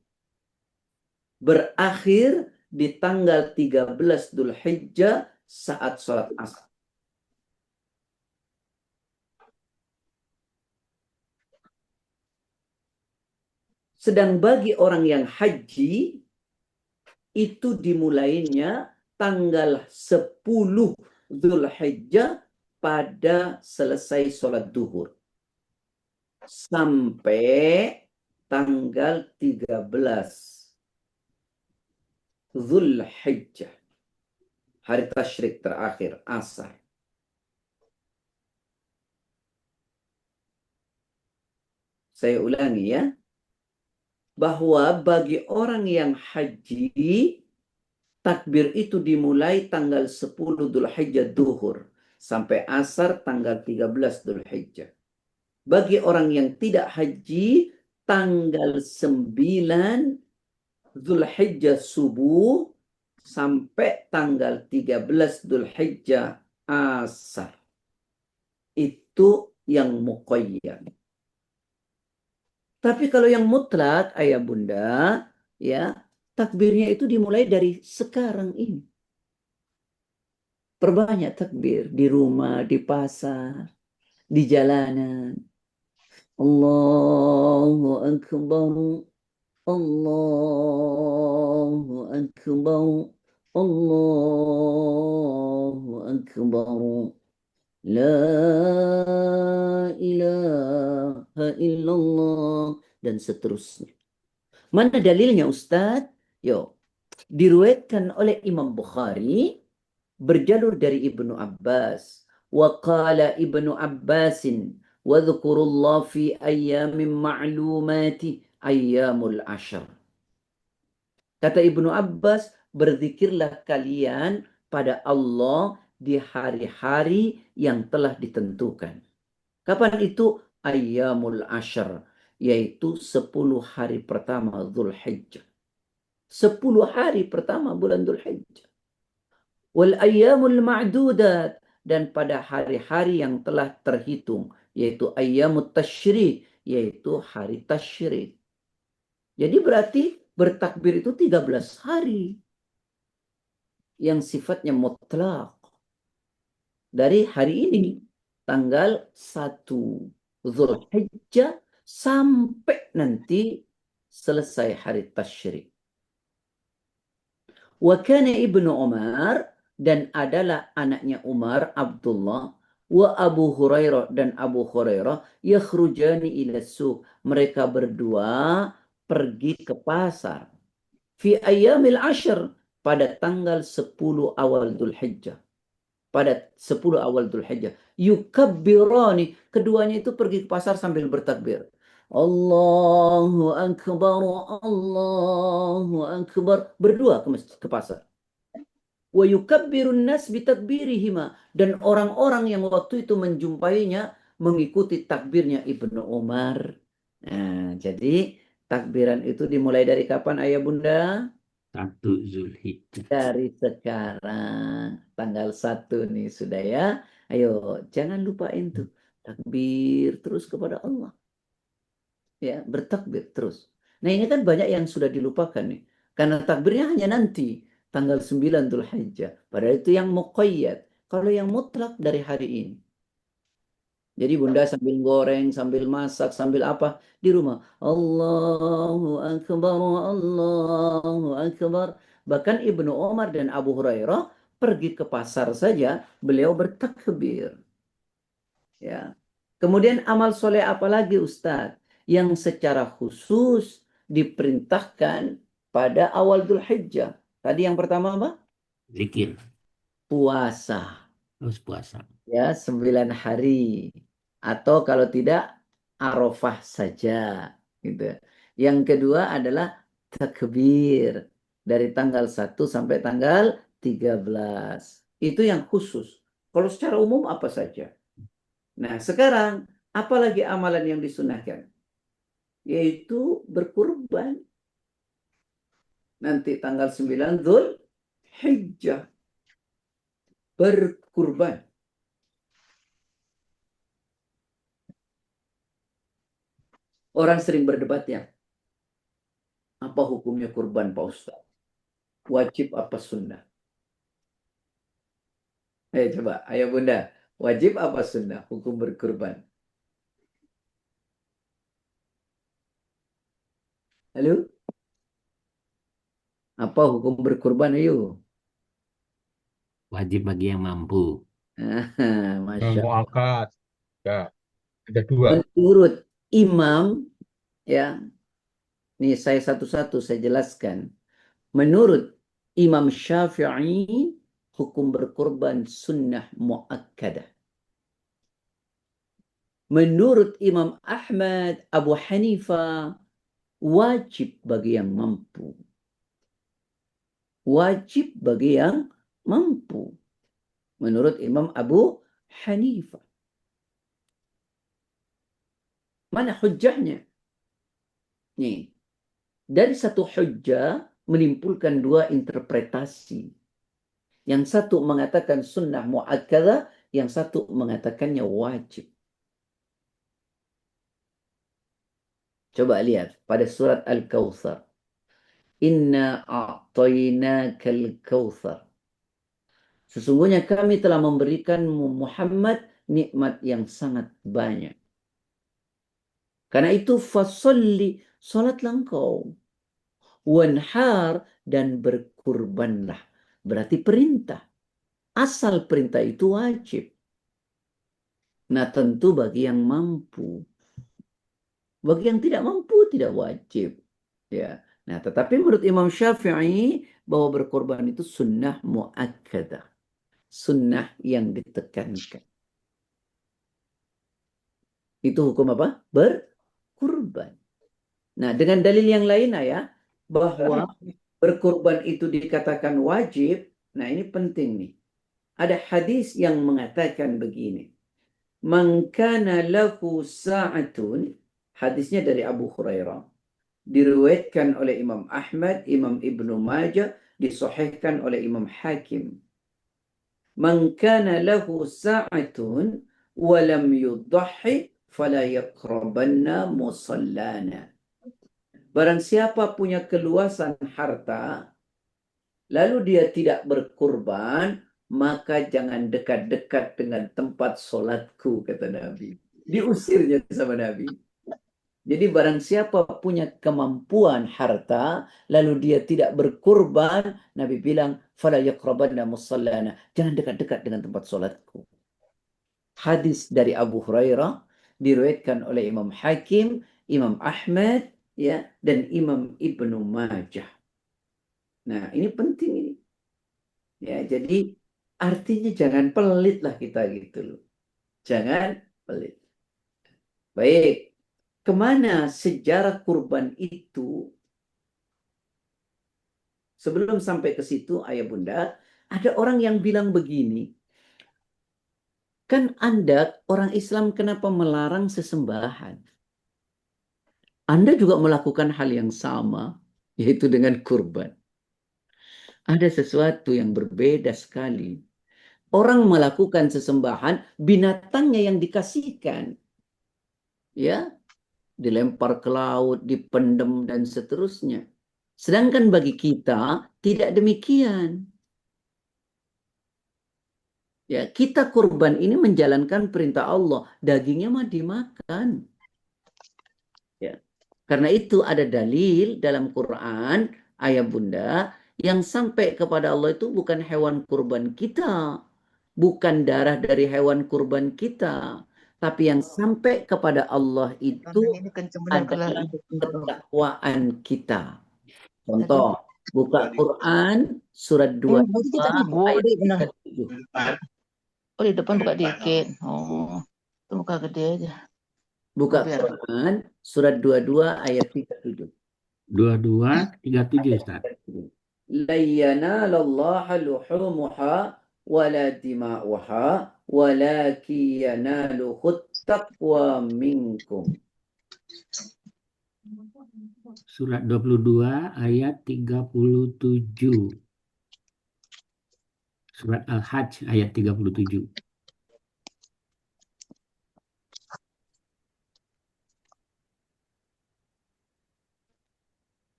Berakhir di tanggal 13 Dzulhijjah saat sholat asar. Sedang bagi orang yang haji, itu dimulainya tanggal 10 Dzulhijjah pada selesai sholat duhur. Sampai tanggal 13 Dzulhijjah. Hari tasyrik terakhir, asar. Saya ulangi ya. Bahwa bagi orang yang haji, takbir itu dimulai tanggal 10 Dzulhijjah duhur. Sampai asar tanggal 13 Dzulhijjah. Bagi orang yang tidak haji, tanggal 9 Dzulhijjah subuh sampai tanggal 13 Dzulhijjah asar. Itu yang muqayyad. Tapi kalau yang mutlak, ayah bunda, ya, takbirnya itu dimulai dari sekarang ini. Perbanyak takbir di rumah, di pasar, di jalanan. Allahu Akbar, Allahu Akbar, Allahu Akbar. La ilaha illallah, dan seterusnya. Mana dalilnya Ustadz? Yo, diriwayatkan oleh Imam Bukhari berjalur dari Ibnu Abbas. Wa qala Ibnu Abbasin wa dzkurullah fi ayyamin ma'lumati ayyamul ashar. Kata Ibnu Abbas, berzikirlah kalian pada Allah di hari-hari yang telah ditentukan. Kapan itu? Ayyamul ashar, yaitu 10 hari pertama Dzulhijjah. 10 hari pertama bulan Dzulhijjah. Wal ayyamul ma'dudat, dan pada hari-hari yang telah terhitung, yaitu ayyamut tasyrik, yaitu hari tasyrik. Jadi berarti bertakbir itu 13 hari yang sifatnya mutlak. Dari hari ini tanggal 1 Dzulhijjah sampai nanti selesai hari tasyrik. Wa kana Ibnu Umar, dan adalah anaknya Umar, Abdullah, wa Abu Hurairah, dan Abu Hurairah, yakhrujani ila suq, mereka berdua pergi ke pasar. Fi ayyamil ashr, pada tanggal 10 awal Dzulhijjah. Pada 10 awal Dzulhijjah. Yukabbirani, keduanya itu pergi ke pasar sambil bertakbir. Allahu Akbar, Allahu Akbar. Berdua ke pasar. Wa yukabbirun nas bitakbirihima, dan orang-orang yang waktu itu menjumpainya mengikuti takbirnya Ibnu Umar. Nah, jadi takbiran itu dimulai dari kapan ayah bunda? 1 Zulhijjah. Dari sekarang tanggal 1 nih sudah ya. Ayo, jangan lupain tuh takbir terus kepada Allah. Ya, bertakbir terus. Nah, ini kan banyak yang sudah dilupakan nih. Karena takbirnya hanya nanti tanggal 9 Dzulhijjah. Padahal itu yang muqayyad. Kalau yang mutlak dari hari ini. Jadi bunda sambil goreng, sambil masak, sambil apa di rumah. Allahu Akbar, Allahu Akbar. Bahkan Ibnu Umar dan Abu Hurairah pergi ke pasar saja, beliau bertakbir. Ya. Kemudian amal soleh apa lagi Ustadz? Yang secara khusus diperintahkan pada awal Dzulhijjah. Tadi yang pertama apa? Zikir. Puasa. Terus puasa. Ya, 9 hari. Atau kalau tidak, Arafah saja. Gitu. Yang kedua adalah takbir. Dari tanggal 1 sampai tanggal 13. Itu yang khusus. Kalau secara umum apa saja? Nah, sekarang apalagi amalan yang disunahkan? Yaitu berkurban. Nanti tanggal 9 Dzulhijjah. Berkurban. Orang sering berdebat ya. Apa hukumnya kurban Pak Ustaz? Wajib apa sunnah? Coba, ayo Bunda. Wajib apa sunnah hukum berkurban? Halo? Apa hukum berkurban? Ayo. Wajib bagi yang mampu. Masya Allah. Muakkad. Ya, ada dua. Menurut imam, ya, nih saya satu-satu saya jelaskan. Menurut Imam Syafi'i, hukum berkurban sunnah muakkadah. Menurut Imam Ahmad, Abu Hanifah, wajib bagi yang mampu. Wajib bagi yang mampu. Menurut Imam Abu Hanifah. Mana hujjahnya? Nih, dari satu hujjah menimbulkan dua interpretasi. Yang satu mengatakan sunnah muakkadah, yang satu mengatakannya wajib. Coba lihat pada surat Al-Kautsar. Inna a'tainakal kautsar. Sesungguhnya kami telah memberikan Muhammad nikmat yang sangat banyak. Karena itu fasolli, salatlah engkau. Wanhar, dan berkurbanlah. Berarti perintah. Asal perintah itu wajib. Nah tentu bagi yang mampu. Bagi yang tidak mampu tidak wajib. Ya. Nah tetapi menurut Imam Syafi'i bahwa berkorban itu sunnah muakkadah. Sunnah yang ditekankan. Itu hukum apa? Berkurban. Nah, dengan dalil yang lain ya, bahwa berkurban itu dikatakan wajib. Nah, ini penting nih. Ada hadis yang mengatakan begini. Man kana lahu sa'atun, hadisnya dari Abu Hurairah. Diriwayatkan oleh Imam Ahmad, Imam Ibnu Majah, disahihkan oleh Imam Hakim. Man kana lahu sa'atun wa lam yudhhi fala yaqrabanna musallana. Barang siapa punya keluasan harta, lalu dia tidak berkurban, maka jangan dekat-dekat dengan tempat sholatku, kata Nabi. Diusirnya sama Nabi. Jadi barang siapa punya kemampuan harta, lalu dia tidak berkurban, Nabi bilang, fala yaqrabanna musallana. Jangan dekat-dekat dengan tempat sholatku. Hadis dari Abu Hurairah diriwayatkan oleh Imam Hakim, Imam Ahmad, ya, dan Imam Ibnu Majah. Nah, ini penting ini. Ya, jadi artinya jangan pelit lah kita gitu loh. Jangan pelit. Baik, kemana sejarah kurban itu? Sebelum sampai ke situ, ayah bunda, ada orang yang bilang begini, kan Anda orang Islam kenapa melarang sesembahan? Anda juga melakukan hal yang sama, yaitu dengan kurban. Ada sesuatu yang berbeda sekali. Orang melakukan sesembahan, binatangnya yang dikasihkan. Ya, dilempar ke laut, dipendem, dan seterusnya. Sedangkan bagi kita, tidak demikian. Ya, kita kurban ini menjalankan perintah Allah. Dagingnya mah dimakan. Ya. Karena itu ada dalil dalam Quran, ayat bunda, yang sampai kepada Allah itu bukan hewan kurban kita, bukan darah dari hewan kurban kita, tapi yang sampai kepada Allah itu Ini kenceng benar kalau adalah hidup ketakwaan kita. Contoh, buka Quran surat 2 berarti kita tegur ayat deh benar. 37. Oh, di depan buka dikit. Oh, itu muka gede aja. Buka Oh, biar. Quran surat 22 ayat 37. 2237 Ustaz. لن ينال الله لحومها ولا دماؤها ولكن يناله التقوى منكم. Surat 22 ayat 37. Surat Al-Hajj ayat 37.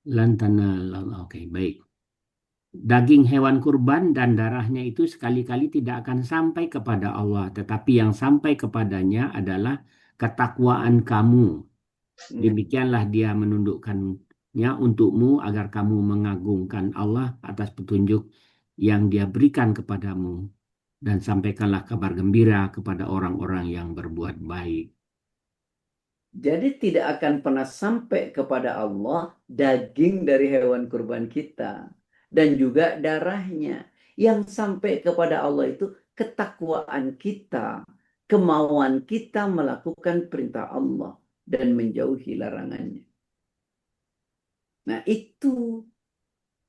Lantana, oke, baik. Daging hewan kurban dan darahnya itu sekali-kali tidak akan sampai kepada Allah, tetapi yang sampai kepadanya adalah ketakwaan kamu. Demikianlah dia menundukkannya untukmu agar kamu mengagungkan Allah atas petunjuk yang dia berikan kepadamu. Dan sampaikanlah kabar gembira kepada orang-orang yang berbuat baik. Jadi tidak akan pernah sampai kepada Allah daging dari hewan kurban kita dan juga darahnya. Yang sampai kepada Allah itu ketakwaan kita, kemauan kita melakukan perintah Allah dan menjauhi larangannya. Nah itu.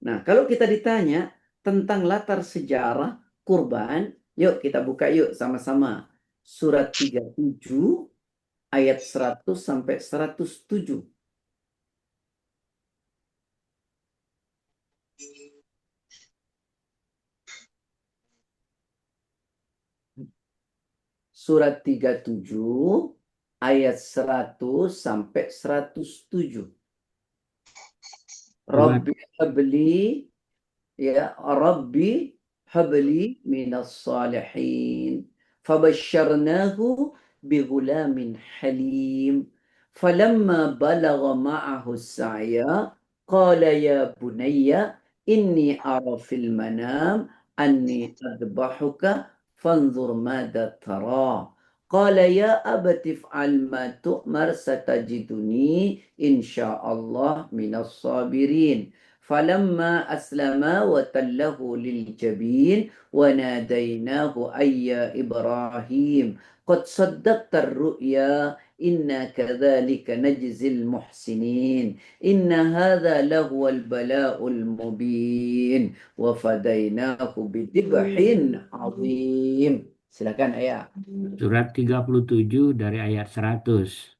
Nah kalau kita ditanya tentang latar sejarah kurban, yuk kita buka yuk sama-sama. Surat 37 ayat 100 sampai 107. Surat 37 ayat 100 sampai 107. Rabbi habli ya Rabbi habli minas salihin fabasharnahu bighulamin halim falamma balagha ma'ahu as-sa'ya qala ya bunayya inni ara fil manam anni adbahuka fanzur madza tara qala ya abati if'al ma tu'mar satajiduni insyaallah minas sabirin. فلما أسلما وتله للجبين وناديناه أي يا إبراهيم قد صدقت الرؤيا إنا كذلك نجزي المحسنين إن هذا لهو البلاء المبين وفديناه بذبح عظيم. Silakan ayah. Surat 37 dari ayat 100.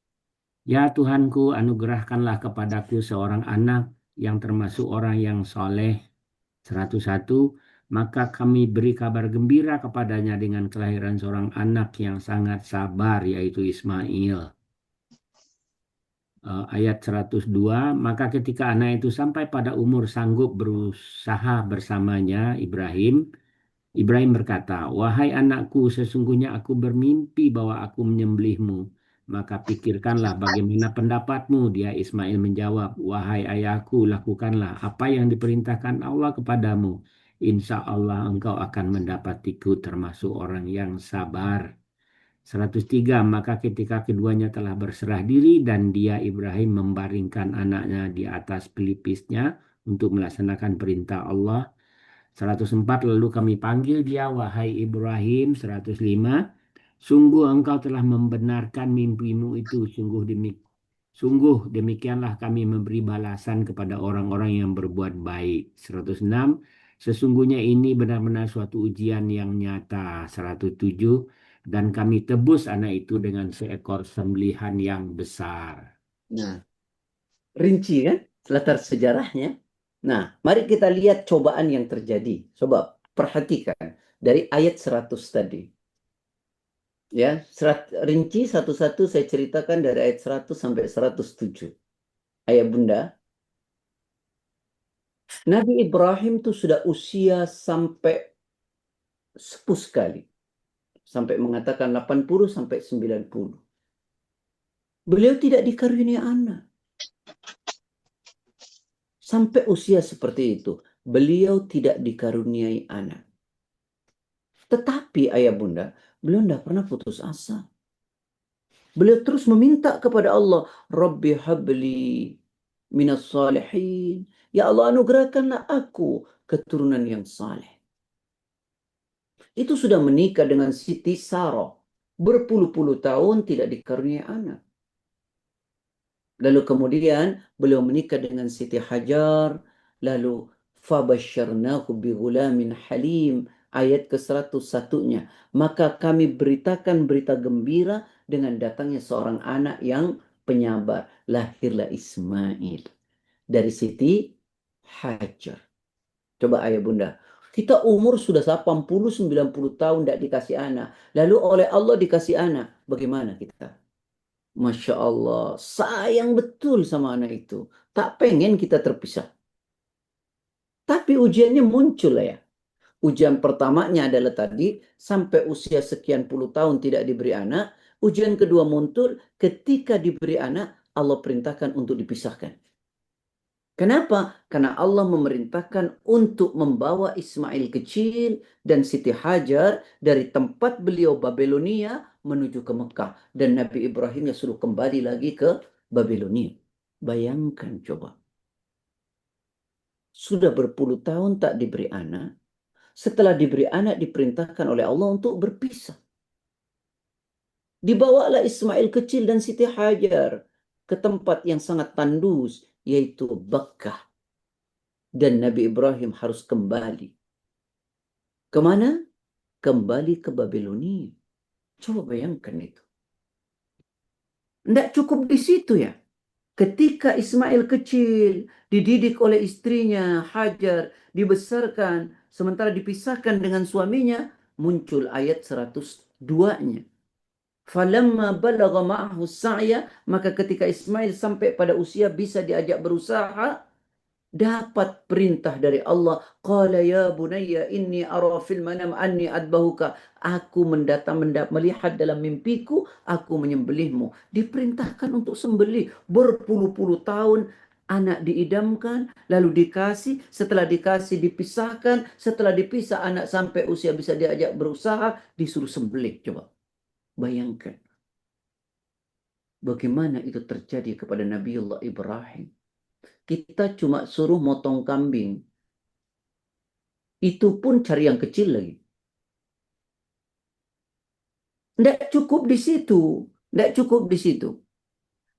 Ya Tuhanku, anugerahkanlah kepadaku seorang anak yang termasuk orang yang soleh. 101. Maka kami beri kabar gembira kepadanya dengan kelahiran seorang anak yang sangat sabar, yaitu Ismail. Ayat 102. Maka ketika anak itu sampai pada umur sanggup berusaha bersamanya, Ibrahim berkata, "Wahai anakku, sesungguhnya aku bermimpi bahwa aku menyembelihmu. Maka pikirkanlah bagaimana pendapatmu." Dia Ismail menjawab, "Wahai ayahku, lakukanlah apa yang diperintahkan Allah kepadamu. Insya Allah engkau akan mendapatiku termasuk orang yang sabar." 103. Maka ketika keduanya telah berserah diri dan dia Ibrahim membaringkan anaknya di atas pelipisnya untuk melaksanakan perintah Allah. 104. Lalu kami panggil dia, wahai Ibrahim. 105. Sungguh engkau telah membenarkan mimpimu itu. Sungguh demikianlah kami memberi balasan kepada orang-orang yang berbuat baik. 106. Sesungguhnya ini benar-benar suatu ujian yang nyata. 107. Dan kami tebus anak itu dengan seekor sembelihan yang besar. Nah, rinci kan latar sejarahnya. Nah, mari kita lihat cobaan yang terjadi. Coba perhatikan dari ayat 100 tadi. Ya, rinci satu-satu saya ceritakan dari ayat 100 sampai 107. Ayah Bunda, Nabi Ibrahim tuh sudah usia sampai sepuh sekali. Sampai mengatakan 80 sampai 90. Beliau tidak dikaruniai anak. Sampai usia seperti itu, beliau tidak dikaruniai anak. Tetapi ayah bunda, beliau tidak pernah putus asa. Beliau terus meminta kepada Allah, Rabbi habli minas salihin. Ya Allah, anugerahkanlah aku keturunan yang saleh. Itu sudah menikah dengan Siti Sarah. Berpuluh-puluh tahun tidak dikaruniai anak. Lalu kemudian beliau menikah dengan Siti Hajar. Lalu fabasyarnahu bighulamin halim. Ayat ke-101-nya. Maka kami beritakan berita gembira dengan datangnya seorang anak yang penyabar. Lahirlah Ismail dari Siti Hajar. Coba ayah bunda. Kita umur sudah 80-90 tahun tidak dikasih anak. Lalu oleh Allah dikasih anak. Bagaimana kita? Masya Allah. Sayang betul sama anak itu. Tak pengen kita terpisah. Tapi ujiannya muncul ya. Ujian pertamanya adalah tadi. Sampai usia sekian puluh tahun tidak diberi anak. Ujian kedua muncul ketika diberi anak. Allah perintahkan untuk dipisahkan. Kenapa? Karena Allah memerintahkan untuk membawa Ismail kecil dan Siti Hajar dari tempat beliau Babilonia menuju ke Mekah. Dan Nabi Ibrahimnya suruh kembali lagi ke Babilonia. Bayangkan coba. Sudah berpuluh tahun tak diberi anak. Setelah diberi anak diperintahkan oleh Allah untuk berpisah. Dibawalah Ismail kecil dan Siti Hajar ke tempat yang sangat tandus, yaitu Bakkah. Dan Nabi Ibrahim harus kembali. Kemana? Kembali ke Babilonia. Coba bayangkan itu. Tidak cukup di situ ya. Ketika Ismail kecil, dididik oleh istrinya, Hajar, dibesarkan, sementara dipisahkan dengan suaminya, muncul ayat 102-nya. Falamma balagha ma'ahu sa'ya, maka ketika Ismail sampai pada usia bisa diajak berusaha, dapat perintah dari Allah. Qala ya bunayya inni ara fil manam anni adbahuka. Aku melihat dalam mimpiku, aku menyembelihmu. Diperintahkan untuk sembelih. Berpuluh-puluh tahun anak diidamkan, lalu dikasih, setelah dikasih dipisahkan, setelah dipisah anak sampai usia bisa diajak berusaha, disuruh sembelih. Coba bayangkan. Bagaimana itu terjadi kepada Nabiullah Ibrahim. Kita cuma suruh motong kambing. Itu pun cari yang kecil lagi. Tidak cukup di situ. Tidak cukup di situ.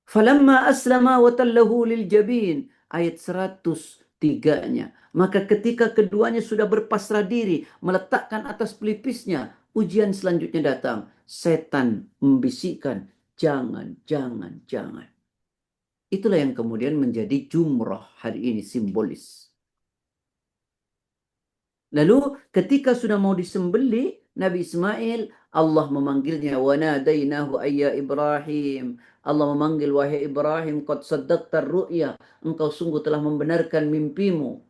Falamma aslama wa tallahu lil jabin. Ayat 103-nya. Maka ketika keduanya sudah berpasrah diri, meletakkan atas pelipisnya, ujian selanjutnya datang. Setan membisikkan, jangan, jangan, jangan. Itulah yang kemudian menjadi jumrah hari ini, simbolis. Lalu ketika sudah mau disembelih Nabi Ismail, Allah memanggilnya, wa nadainahu ayya Ibrahim. Allah memanggil, wahai Ibrahim, qad saddaqta ru'ya, engkau sungguh telah membenarkan mimpimu.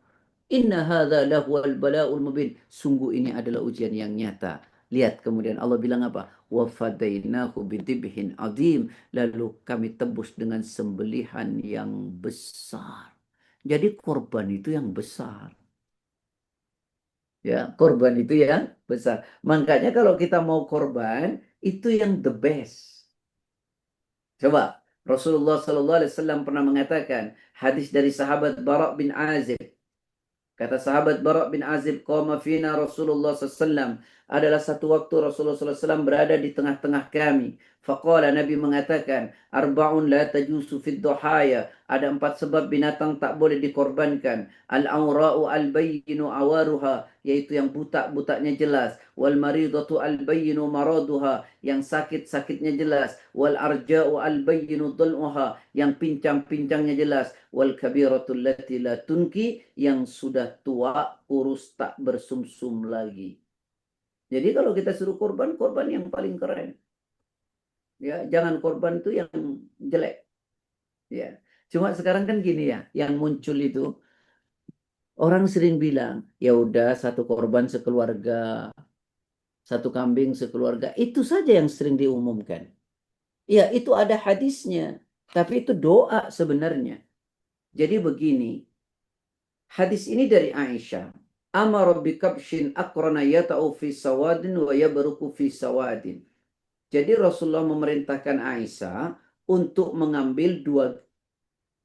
Inna hadza lahuwal bala'ul mubin. Sungguh ini adalah ujian yang nyata. Lihat kemudian Allah bilang apa? Wa fadainahu bidibhin azim. Lalu kami tebus dengan sembelihan yang besar. Jadi korban itu yang besar. Ya, korban itu yang besar. Makanya kalau kita mau korban, itu yang the best. Coba, Rasulullah SAW pernah mengatakan, hadis dari sahabat Bara' bin Azib. Kata sahabat Bara' bin Azib, qama fina Rasulullah SAW adalah satu waktu Rasulullah SAW berada di tengah-tengah kami. Faqala, Nabi mengatakan, arba'un la tajusu fid duhaya. Ada 4 sebab binatang tak boleh dikorbankan. Al-awra'u al-bayyinu awaruha, yaitu yang buta-butanya jelas. Wal maridatu al-bayyinu maraduha, yang sakit-sakitnya jelas. Wal arja'u al-bayyinu dhul'uha, yang pincang-pincangnya jelas. Wal kabiratu allati la tunki, yang sudah tua, kurus, tak bersumsum lagi. Jadi kalau kita suruh korban, korban yang paling keren. Ya, jangan korban itu yang jelek. Ya. Cuma sekarang kan gini ya, yang muncul itu orang sering bilang, ya udah satu korban sekeluarga, satu kambing sekeluarga. Itu saja yang sering diumumkan. Ya, itu ada hadisnya, tapi itu doa sebenarnya. Jadi begini, hadis ini dari Aisyah. Amara bikabshin akrana yata'u fi sawadin wa yabruku fi sawadin. Jadi Rasulullah memerintahkan Aisyah untuk mengambil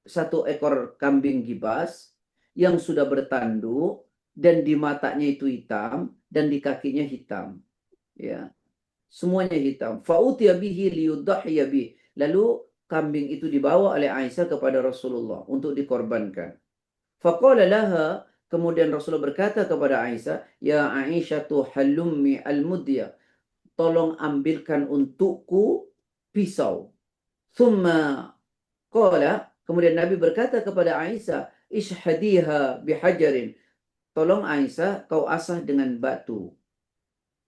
satu ekor kambing gibas yang sudah bertanduk dan di matanya itu hitam dan di kakinya hitam. Ya, semuanya hitam. Fa'utiya bihi liyudhhiya bih. Lalu kambing itu dibawa oleh Aisyah kepada Rasulullah untuk dikorbankan. Faqala laha, kemudian Rasulullah berkata kepada Aisyah, ya Aisyah halummi al-mudya, tolong ambilkan untukku pisau. Thumma qala, kemudian Nabi berkata kepada Aisyah, ishhadiha bihajarin, tolong Aisyah kau asah dengan batu.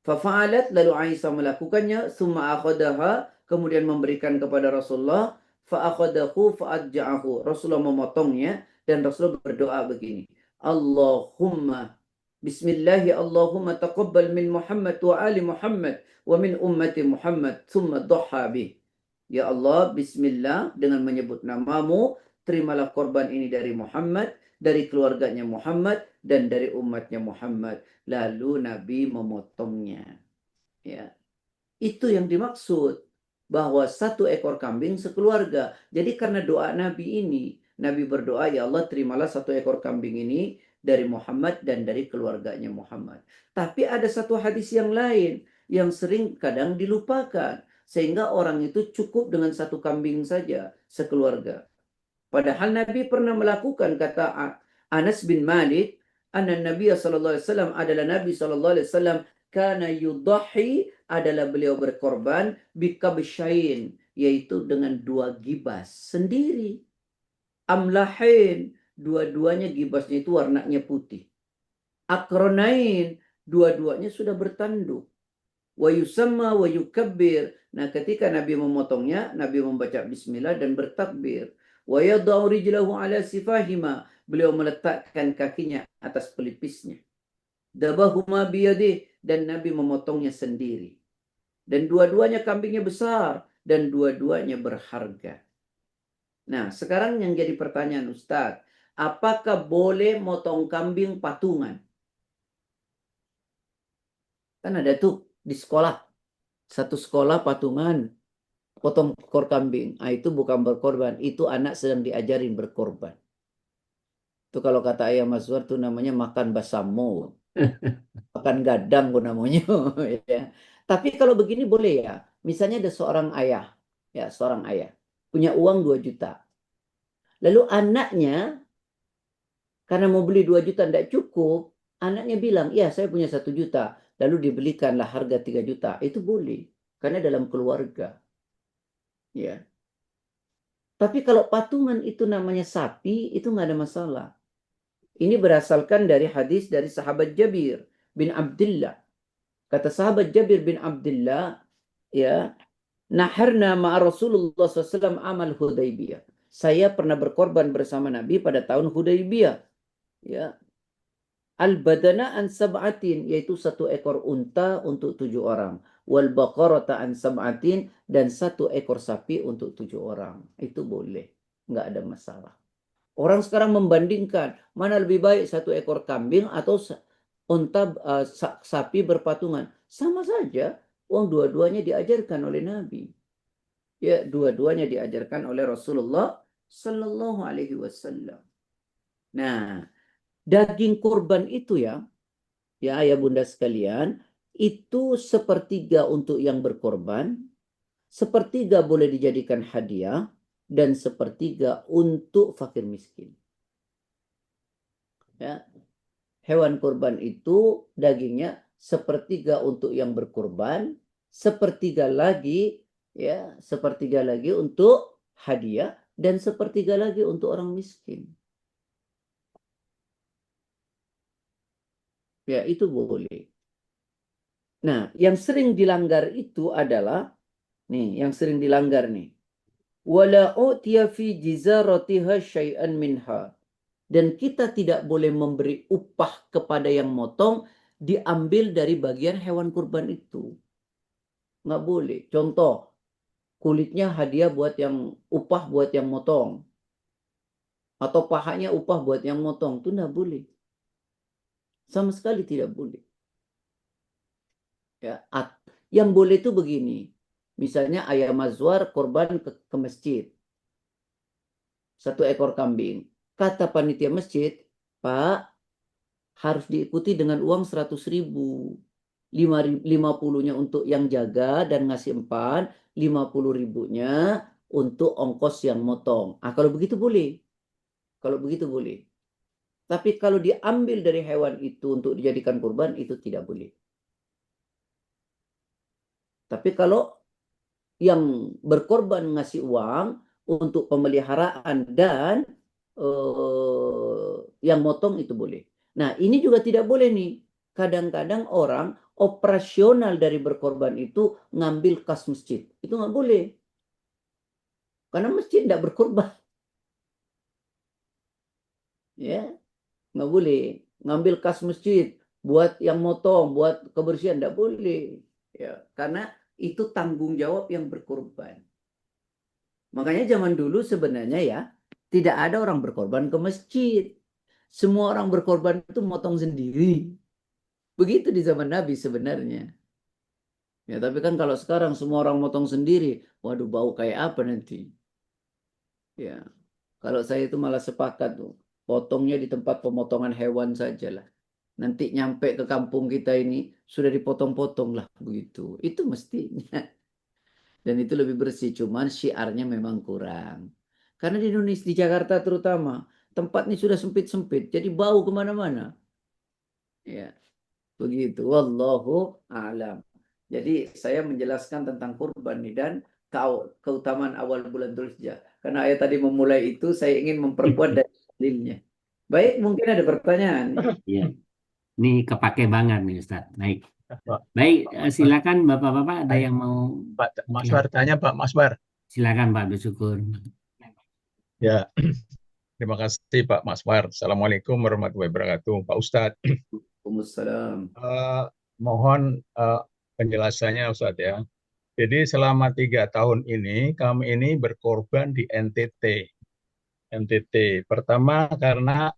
Fafa'alat, lalu Aisyah melakukannya. Thumma akhadaha, kemudian memberikan kepada Rasulullah. Fa'akhadahu fa'adja'ahu, Rasulullah memotongnya dan Rasulullah berdoa begini, Allahumma Bismillahi Allahumma taqabbal min Muhammad wa ali Muhammad wa min ummati Muhammad thumma dhaha bih. Ya Allah, bismillah, dengan menyebut namamu, terimalah korban ini dari Muhammad, dari keluarganya Muhammad, dan dari umatnya Muhammad. Lalu Nabi memotongnya. Ya. Itu yang dimaksud, bahwa satu ekor kambing sekeluarga. Jadi karena doa Nabi ini, Nabi berdoa, ya Allah, terimalah satu ekor kambing ini dari Muhammad dan dari keluarganya Muhammad. Tapi ada satu hadis yang lain yang sering kadang dilupakan, sehingga orang itu cukup dengan satu kambing saja sekeluarga. Padahal Nabi pernah melakukan, kata Anas bin Malik, anna Nabi sallallahu alaihi wasallam, adalah Nabi sallallahu alaihi wasallam, kana yudhahi, adalah beliau berkorban, bikabsyain, yaitu dengan 2 gibas sendiri. Amlahin, dua-duanya gibasnya itu warnanya putih. Akronain, dua-duanya sudah bertanduk. Wa yusamma wa yukabbir. Nah, ketika Nabi memotongnya, Nabi membaca bismillah dan bertakbir. Wa yadau rijlahu ala sifahima, beliau meletakkan kakinya atas pelipisnya. Dabahuma biyadih, dan Nabi memotongnya sendiri. Dan dua-duanya kambingnya besar dan dua-duanya berharga. Nah, sekarang yang jadi pertanyaan Ustadz, apakah boleh motong kambing patungan? Kan ada tuh di sekolah, satu sekolah patungan, potong ekor kambing. Nah, itu bukan berkorban, itu anak sedang diajarin berkorban. Itu kalau kata Ayah Mazwar tuh namanya makan basamo, makan gadang pun namanya. Ya. Tapi kalau begini boleh ya, misalnya ada seorang ayah, ya seorang ayah, punya uang 2 juta. Lalu anaknya, karena mau beli 2 juta tidak cukup, anaknya bilang, ya saya punya 1 juta. Lalu dibelikanlah harga 3 juta. Itu boleh. Karena dalam keluarga. Ya. Tapi kalau patungan itu namanya sapi, itu nggak ada masalah. Ini berasalkan dari hadis dari sahabat Jabir bin Abdullah. Kata sahabat Jabir bin Abdullah, ya, naharna ma'a Rasulullah SAW amal Hudaybiyah. Saya pernah berkorban bersama Nabi pada tahun Hudaybiyah. Ya. Al-badana an sab'atin, yaitu 1 ekor unta untuk 7 orang. Wal baqarata an sab'atin, dan 1 ekor sapi untuk 7 orang. Itu boleh, nggak ada masalah. Orang sekarang membandingkan mana lebih baik 1 ekor kambing atau unta sapi berpatungan. Sama saja, uang dua-duanya diajarkan oleh Nabi. Ya, dua-duanya diajarkan oleh Rasulullah Sallallahu Alaihi Wasallam. Nah, daging kurban itu ya ayah bunda sekalian, itu sepertiga untuk yang berkorban, sepertiga boleh dijadikan hadiah, dan sepertiga untuk fakir miskin. Ya. Hewan kurban itu dagingnya sepertiga untuk yang berkorban, sepertiga lagi untuk hadiah, dan sepertiga lagi untuk orang miskin. Ya, itu boleh. Nah, yang sering dilanggar itu adalah yang sering dilanggar nih. Wala utiya fi jizaratiha syai'an minha. Dan kita tidak boleh memberi upah kepada yang motong diambil dari bagian hewan kurban itu. Nggak boleh. Contoh, kulitnya hadiah buat yang upah buat yang motong. Atau pahanya upah buat yang motong. Itu nggak boleh. Sama sekali tidak boleh. Ya, yang boleh itu begini. Misalnya ayam mazwar korban ke masjid. 1 ekor kambing. Kata panitia masjid, Pak, harus diikuti dengan uang 100.000. 50-nya untuk yang jaga dan ngasih empan, 50.000-nya untuk ongkos yang motong. Kalau begitu boleh. Kalau begitu boleh. Tapi kalau diambil dari hewan itu untuk dijadikan kurban, itu tidak boleh. Tapi kalau yang berkorban ngasih uang untuk pemeliharaan dan yang motong itu boleh. Nah, ini juga tidak boleh nih. Kadang-kadang orang operasional dari berkorban itu ngambil kas masjid. Itu nggak boleh. Karena masjid tidak berkorban. Ya, nggak boleh. Ngambil kas masjid buat yang motong, buat kebersihan, tidak boleh. Ya, karena itu tanggung jawab yang berkorban. Makanya zaman dulu sebenarnya ya, tidak ada orang berkorban ke masjid. Semua orang berkorban itu motong sendiri. Begitu di zaman Nabi sebenarnya. Ya, tapi kan kalau sekarang semua orang motong sendiri, waduh bau kayak apa nanti? Ya, kalau saya itu malah sepakat tuh, potongnya di tempat pemotongan hewan saja lah. Nanti nyampe ke kampung kita ini sudah dipotong-potong lah begitu. Itu mestinya. Dan itu lebih bersih, cuman syiarnya memang kurang. Karena di Indonesia, di Jakarta terutama, tempatnya sudah sempit-sempit, jadi bau kemana-mana. Ya, begitu. Wallahu a'lam. Jadi saya menjelaskan tentang kurban nih dan keutamaan awal bulan Dzulhijjah. Karena ayat tadi memulai itu, saya ingin memperkuat dalilnya. Baik, mungkin ada pertanyaan. Ya, ini kepake banget nih Ustaz. Baik. Pak, Baik, silakan Bapak-bapak ada yang mau. Pak Oke. Maswar tanya, Pak Maswar. Silakan Pak Bersyukur. Ya, terima kasih Pak Maswar. Assalamualaikum warahmatullahi wabarakatuh. Pak Ustadz, Waalaikumsalam. mohon penjelasannya Ustadz ya. Jadi selama 3 tahun ini kami ini berkorban di NTT. Pertama karena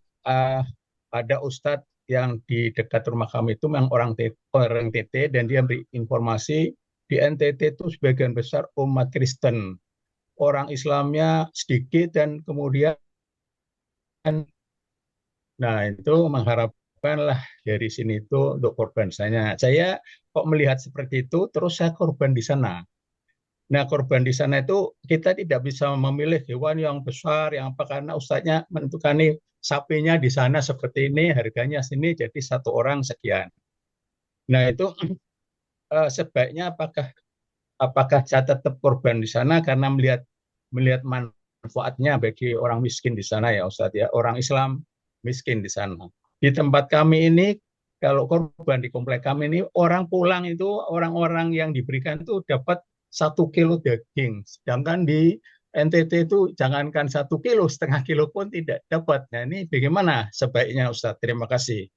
ada Ustadz yang di dekat rumah kami itu memang orang NTT dan dia beri informasi di NTT itu sebagian besar umat Kristen. Orang Islamnya sedikit dan kemudian itu mengharapkanlah dari sini itu untuk korban saya kok melihat seperti itu terus saya korban di sana. Nah, korban di sana itu kita tidak bisa memilih hewan yang besar yang apa karena ustadznya menentukan nih sapinya di sana seperti ini harganya sini jadi 1 orang sekian. Nah, itu sebaiknya apakah saya tetap korban di sana karena melihat manfaatnya bagi orang miskin di sana ya Ustadz ya, orang Islam miskin di sana. Di tempat kami ini kalau korban di komplek kami ini orang pulang itu orang-orang yang diberikan itu dapat 1 kilo daging, sedangkan di NTT itu jangankan 1 kilo, setengah kilo pun tidak dapat. Nah ini bagaimana sebaiknya Ustadz? Terima kasih.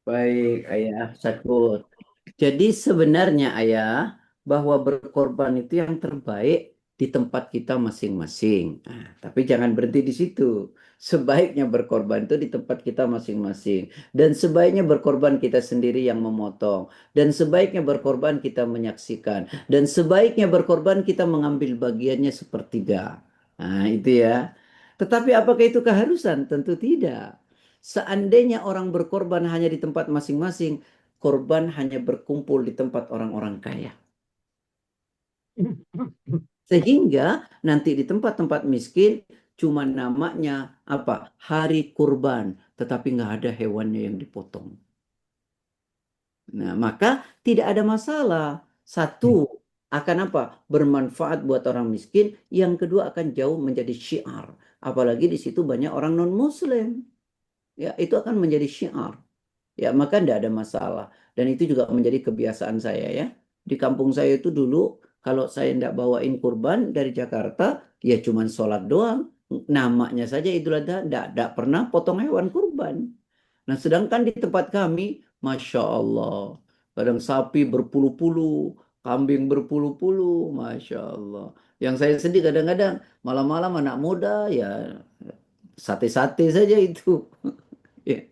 Baik, Ayah Syakur. Jadi sebenarnya Ayah, bahwa berkorban itu yang terbaik di tempat kita masing-masing. Nah, tapi jangan berhenti di situ. Sebaiknya berkorban itu di tempat kita masing-masing. Dan sebaiknya berkorban kita sendiri yang memotong. Dan sebaiknya berkorban kita menyaksikan. Dan sebaiknya berkorban kita mengambil bagiannya sepertiga. Nah, itu ya. Tetapi apakah itu keharusan? Tentu tidak. Seandainya orang berkorban hanya di tempat masing-masing, korban hanya berkumpul di tempat orang-orang kaya. Sehingga nanti di tempat-tempat miskin cuma namanya apa? Hari kurban, tetapi nggak ada hewannya yang dipotong. Nah, maka tidak ada masalah. Satu, akan apa? Bermanfaat buat orang miskin. Yang kedua akan jauh menjadi syiar. Apalagi di situ banyak orang non-Muslim. Ya, itu akan menjadi syiar. Ya, maka tidak ada masalah. Dan itu juga menjadi kebiasaan saya ya. Di kampung saya itu dulu, kalau saya tidak bawain kurban dari Jakarta, ya cuman sholat doang. Namanya saja Idul Adha, tidak pernah potong hewan kurban. Nah, sedangkan di tempat kami, Masya Allah, kadang sapi berpuluh-puluh, kambing berpuluh-puluh, Masya Allah. Yang saya sedih kadang-kadang, malam-malam anak muda, ya sate-sate saja itu. Ya,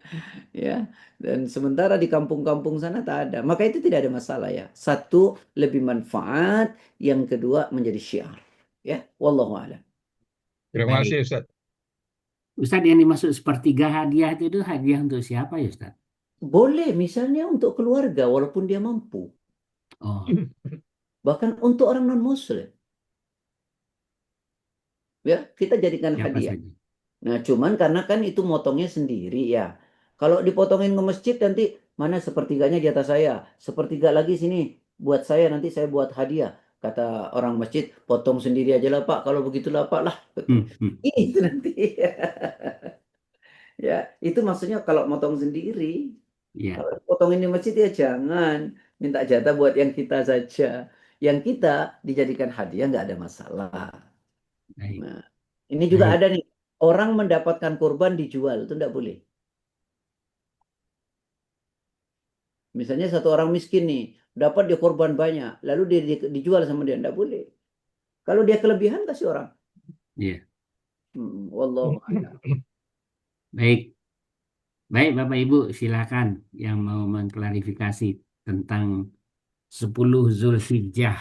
ya. Dan sementara di kampung-kampung sana tak ada. Maka itu tidak ada masalah ya. Satu, lebih manfaat. Yang kedua, menjadi syiar. Ya, wallahu a'lam. Terima Baik. kasih Ustaz. Ustadz, yang dimaksud sepertiga hadiah itu hadiah untuk siapa ya Ustadz? Boleh misalnya untuk keluarga walaupun dia mampu. Oh, Bahkan untuk orang non-muslim. Ya, kita jadikan siapa hadiah. saja? Nah, cuman karena kan itu motongnya sendiri ya. Kalau dipotongin ke masjid nanti mana sepertiganya di atas saya, sepertiga lagi sini buat saya, nanti saya buat hadiah. Kata orang masjid, potong sendiri aja lah Pak. Kalau begitulah Pak lah. Itu nanti. Ya, itu maksudnya kalau motong sendiri. Ya, Kalau potongin di masjid ya jangan minta jatah buat yang kita saja. Yang kita dijadikan hadiah nggak ada masalah. baik. Nah, ini juga Baik. ada nih. Orang mendapatkan kurban dijual, itu enggak boleh. Misalnya satu orang miskin nih, dapat dia korban banyak, lalu dia dijual sama dia, enggak boleh. Kalau dia kelebihan, kasih orang. Ya, Wallahu a'lam. baik. Baik, Bapak Ibu, silakan yang mau mengklarifikasi tentang 10 Zulhijjah.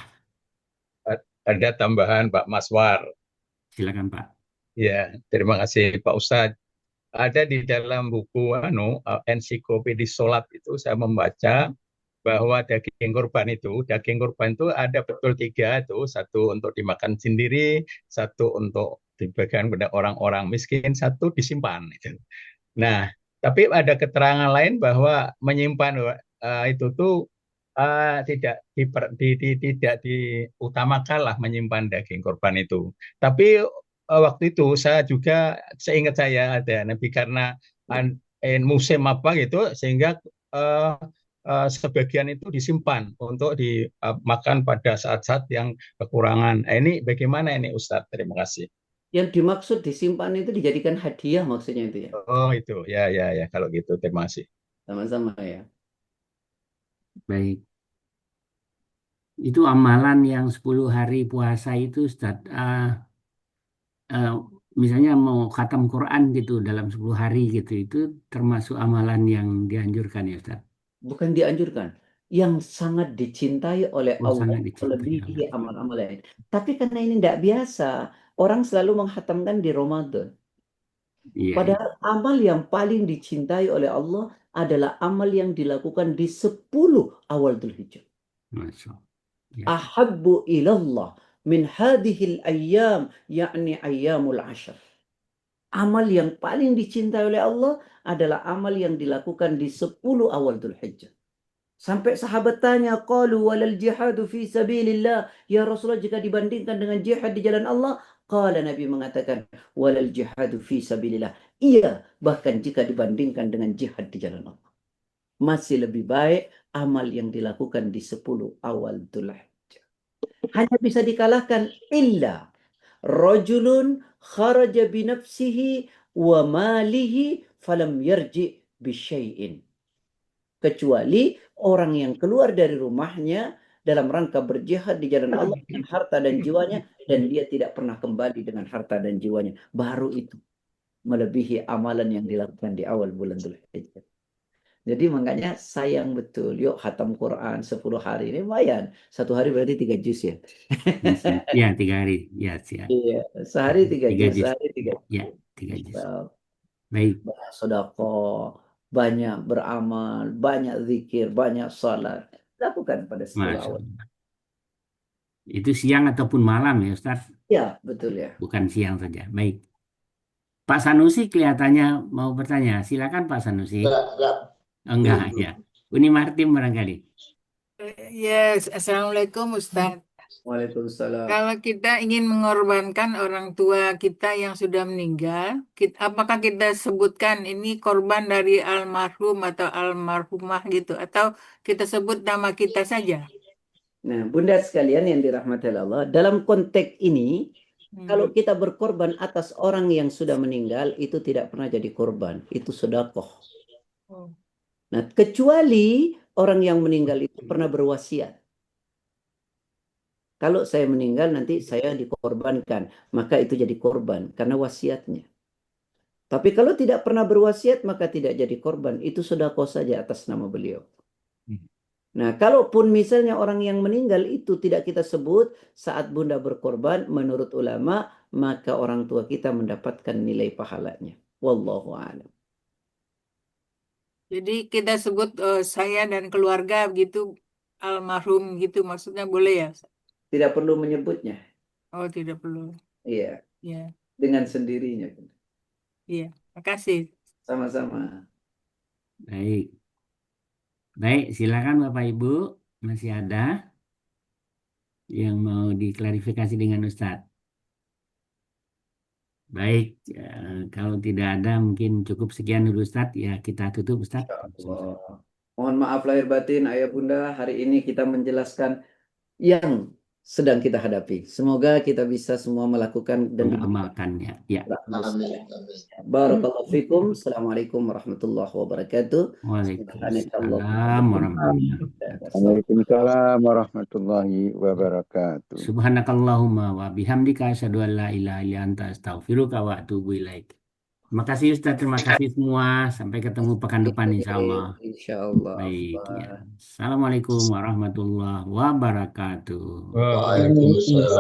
Ada tambahan Pak Maswar. Silakan, Pak. Ya, terima kasih Pak Ustadz. Ada di dalam buku ensiklopedia Sholat itu saya membaca bahwa daging kurban itu ada betul 3 itu, satu untuk dimakan sendiri, satu untuk dibagikan kepada orang-orang miskin, satu disimpan. Nah, tapi ada keterangan lain bahwa menyimpan itu tuh tidak diutamakan lah menyimpan daging kurban itu. Tapi waktu itu seingat saya ada Nabi karena musim apa gitu sehingga sebagian itu disimpan untuk dimakan pada saat-saat yang kekurangan. Ini bagaimana ini Ustadz? Terima kasih. Yang dimaksud disimpan itu dijadikan hadiah maksudnya itu ya. Oh itu, ya kalau gitu terima kasih. Sama-sama ya. Baik. Itu amalan yang 10 hari puasa itu, Ustaz. Misalnya mau khatam Quran gitu dalam 10 hari gitu, itu termasuk amalan yang dianjurkan ya, Ustaz. Bukan dianjurkan. Yang sangat dicintai oleh Oh, Allah sangat dicintai melebihi Allah. amal-amal lain. Tapi karena ini tidak biasa, orang selalu menghatamkan di Ramadan. Iya, Padahal amal yang paling dicintai oleh Allah adalah amal yang dilakukan di 10 awal Dzulhijjah. Masya Allah. Ya. Ahabbu ilallah min hadhil ayyam, yakni ayyamul ashr. Amal yang paling dicintai oleh Allah adalah amal yang dilakukan di 10 awal Dzulhijjah. Sampai sahabat tanya, qalu walal jihadu fi sabilillah. Ya Rasulullah, jika dibandingkan dengan jihad di jalan Allah, qala Nabi mengatakan, walal jihadu fi sabilillah. Iya, bahkan jika dibandingkan dengan jihad di jalan Allah, masih lebih baik amal yang dilakukan di 10 awal Dzulhijjah. Hanya bisa dikalahkan illa rajulun kharaja binafsihi wa malihi falam yarji bisyai'in. Kecuali orang yang keluar dari rumahnya dalam rangka berjihad di jalan Allah dengan harta dan jiwanya, dan dia tidak pernah kembali dengan harta dan jiwanya. Baru itu melebihi amalan yang dilakukan di awal bulan Dzulhijjah. Jadi makanya sayang betul. Yuk khatam Quran 10 hari ini lumayan. Satu hari berarti 3 juz ya. Ya, 3 hari. Ya, siap. Iya, sehari 3 3 juz, juz. sehari 3 Ya, juz. 3 juz. Baik. Sedekah, banyak beramal, banyak zikir, banyak salat. Lakukan pada Masya 10 awal. Allah. Itu siang ataupun malam ya Ustaz? Ya, betul ya. Bukan siang saja. Baik. Pak Sanusi kelihatannya mau bertanya. Silakan Pak Sanusi. Oh, enggak ya. Uni Martim barangkali. Yes, Assalamualaikum Ustaz. Waalaikumsalam. Kalau kita ingin mengorbankan orang tua kita yang sudah meninggal, apakah kita sebutkan ini korban dari almarhum atau almarhumah gitu, atau kita sebut nama kita saja? Nah, Bunda sekalian yang dirahmati Allah, dalam konteks ini, kalau kita berkorban atas orang yang sudah meninggal, itu tidak pernah jadi korban. Itu sedekah. Oh. Nah, kecuali orang yang meninggal itu pernah berwasiat. Kalau saya meninggal nanti saya dikorbankan, maka itu jadi korban karena wasiatnya. Tapi kalau tidak pernah berwasiat, maka tidak jadi korban. Itu sedekah saja atas nama beliau. Nah, kalaupun misalnya orang yang meninggal itu tidak kita sebut saat Bunda berkorban, menurut ulama, maka orang tua kita mendapatkan nilai pahalanya. Wallahu a'lam. Jadi kita sebut saya dan keluarga gitu, almarhum gitu, maksudnya boleh ya? Tidak perlu menyebutnya. Oh, tidak perlu. Iya, Ya, dengan sendirinya. iya. Makasih. Sama-sama. Baik. Baik, silakan Bapak Ibu. Masih ada yang mau diklarifikasi dengan Ustadz? Baik, kalau tidak ada mungkin cukup sekian dulu Ustadz. Ya kita tutup Ustadz. Allah. Mohon maaf lahir batin Ayah Bunda, hari ini kita menjelaskan yang sedang kita hadapi. Semoga kita bisa semua melakukan dan mengamalkannya. Ya. Amin. Barakallahu fikum. Assalamualaikum warahmatullahi wabarakatuh. Waalaikumsalam warahmatullahi wabarakatuh. Waalaikumsalam warahmatullahi wabarakatuh. Subhanakallahumma wa bihamdika asyhadu an la ilaha illa anta astaghfiruka wa atubu ilaik. Terima kasih Ustaz, terima kasih semua. Sampai ketemu pekan depan insyaallah. Insyaallah. Baik ya. Assalamualaikum warahmatullahi wabarakatuh. Waalaikumsalam.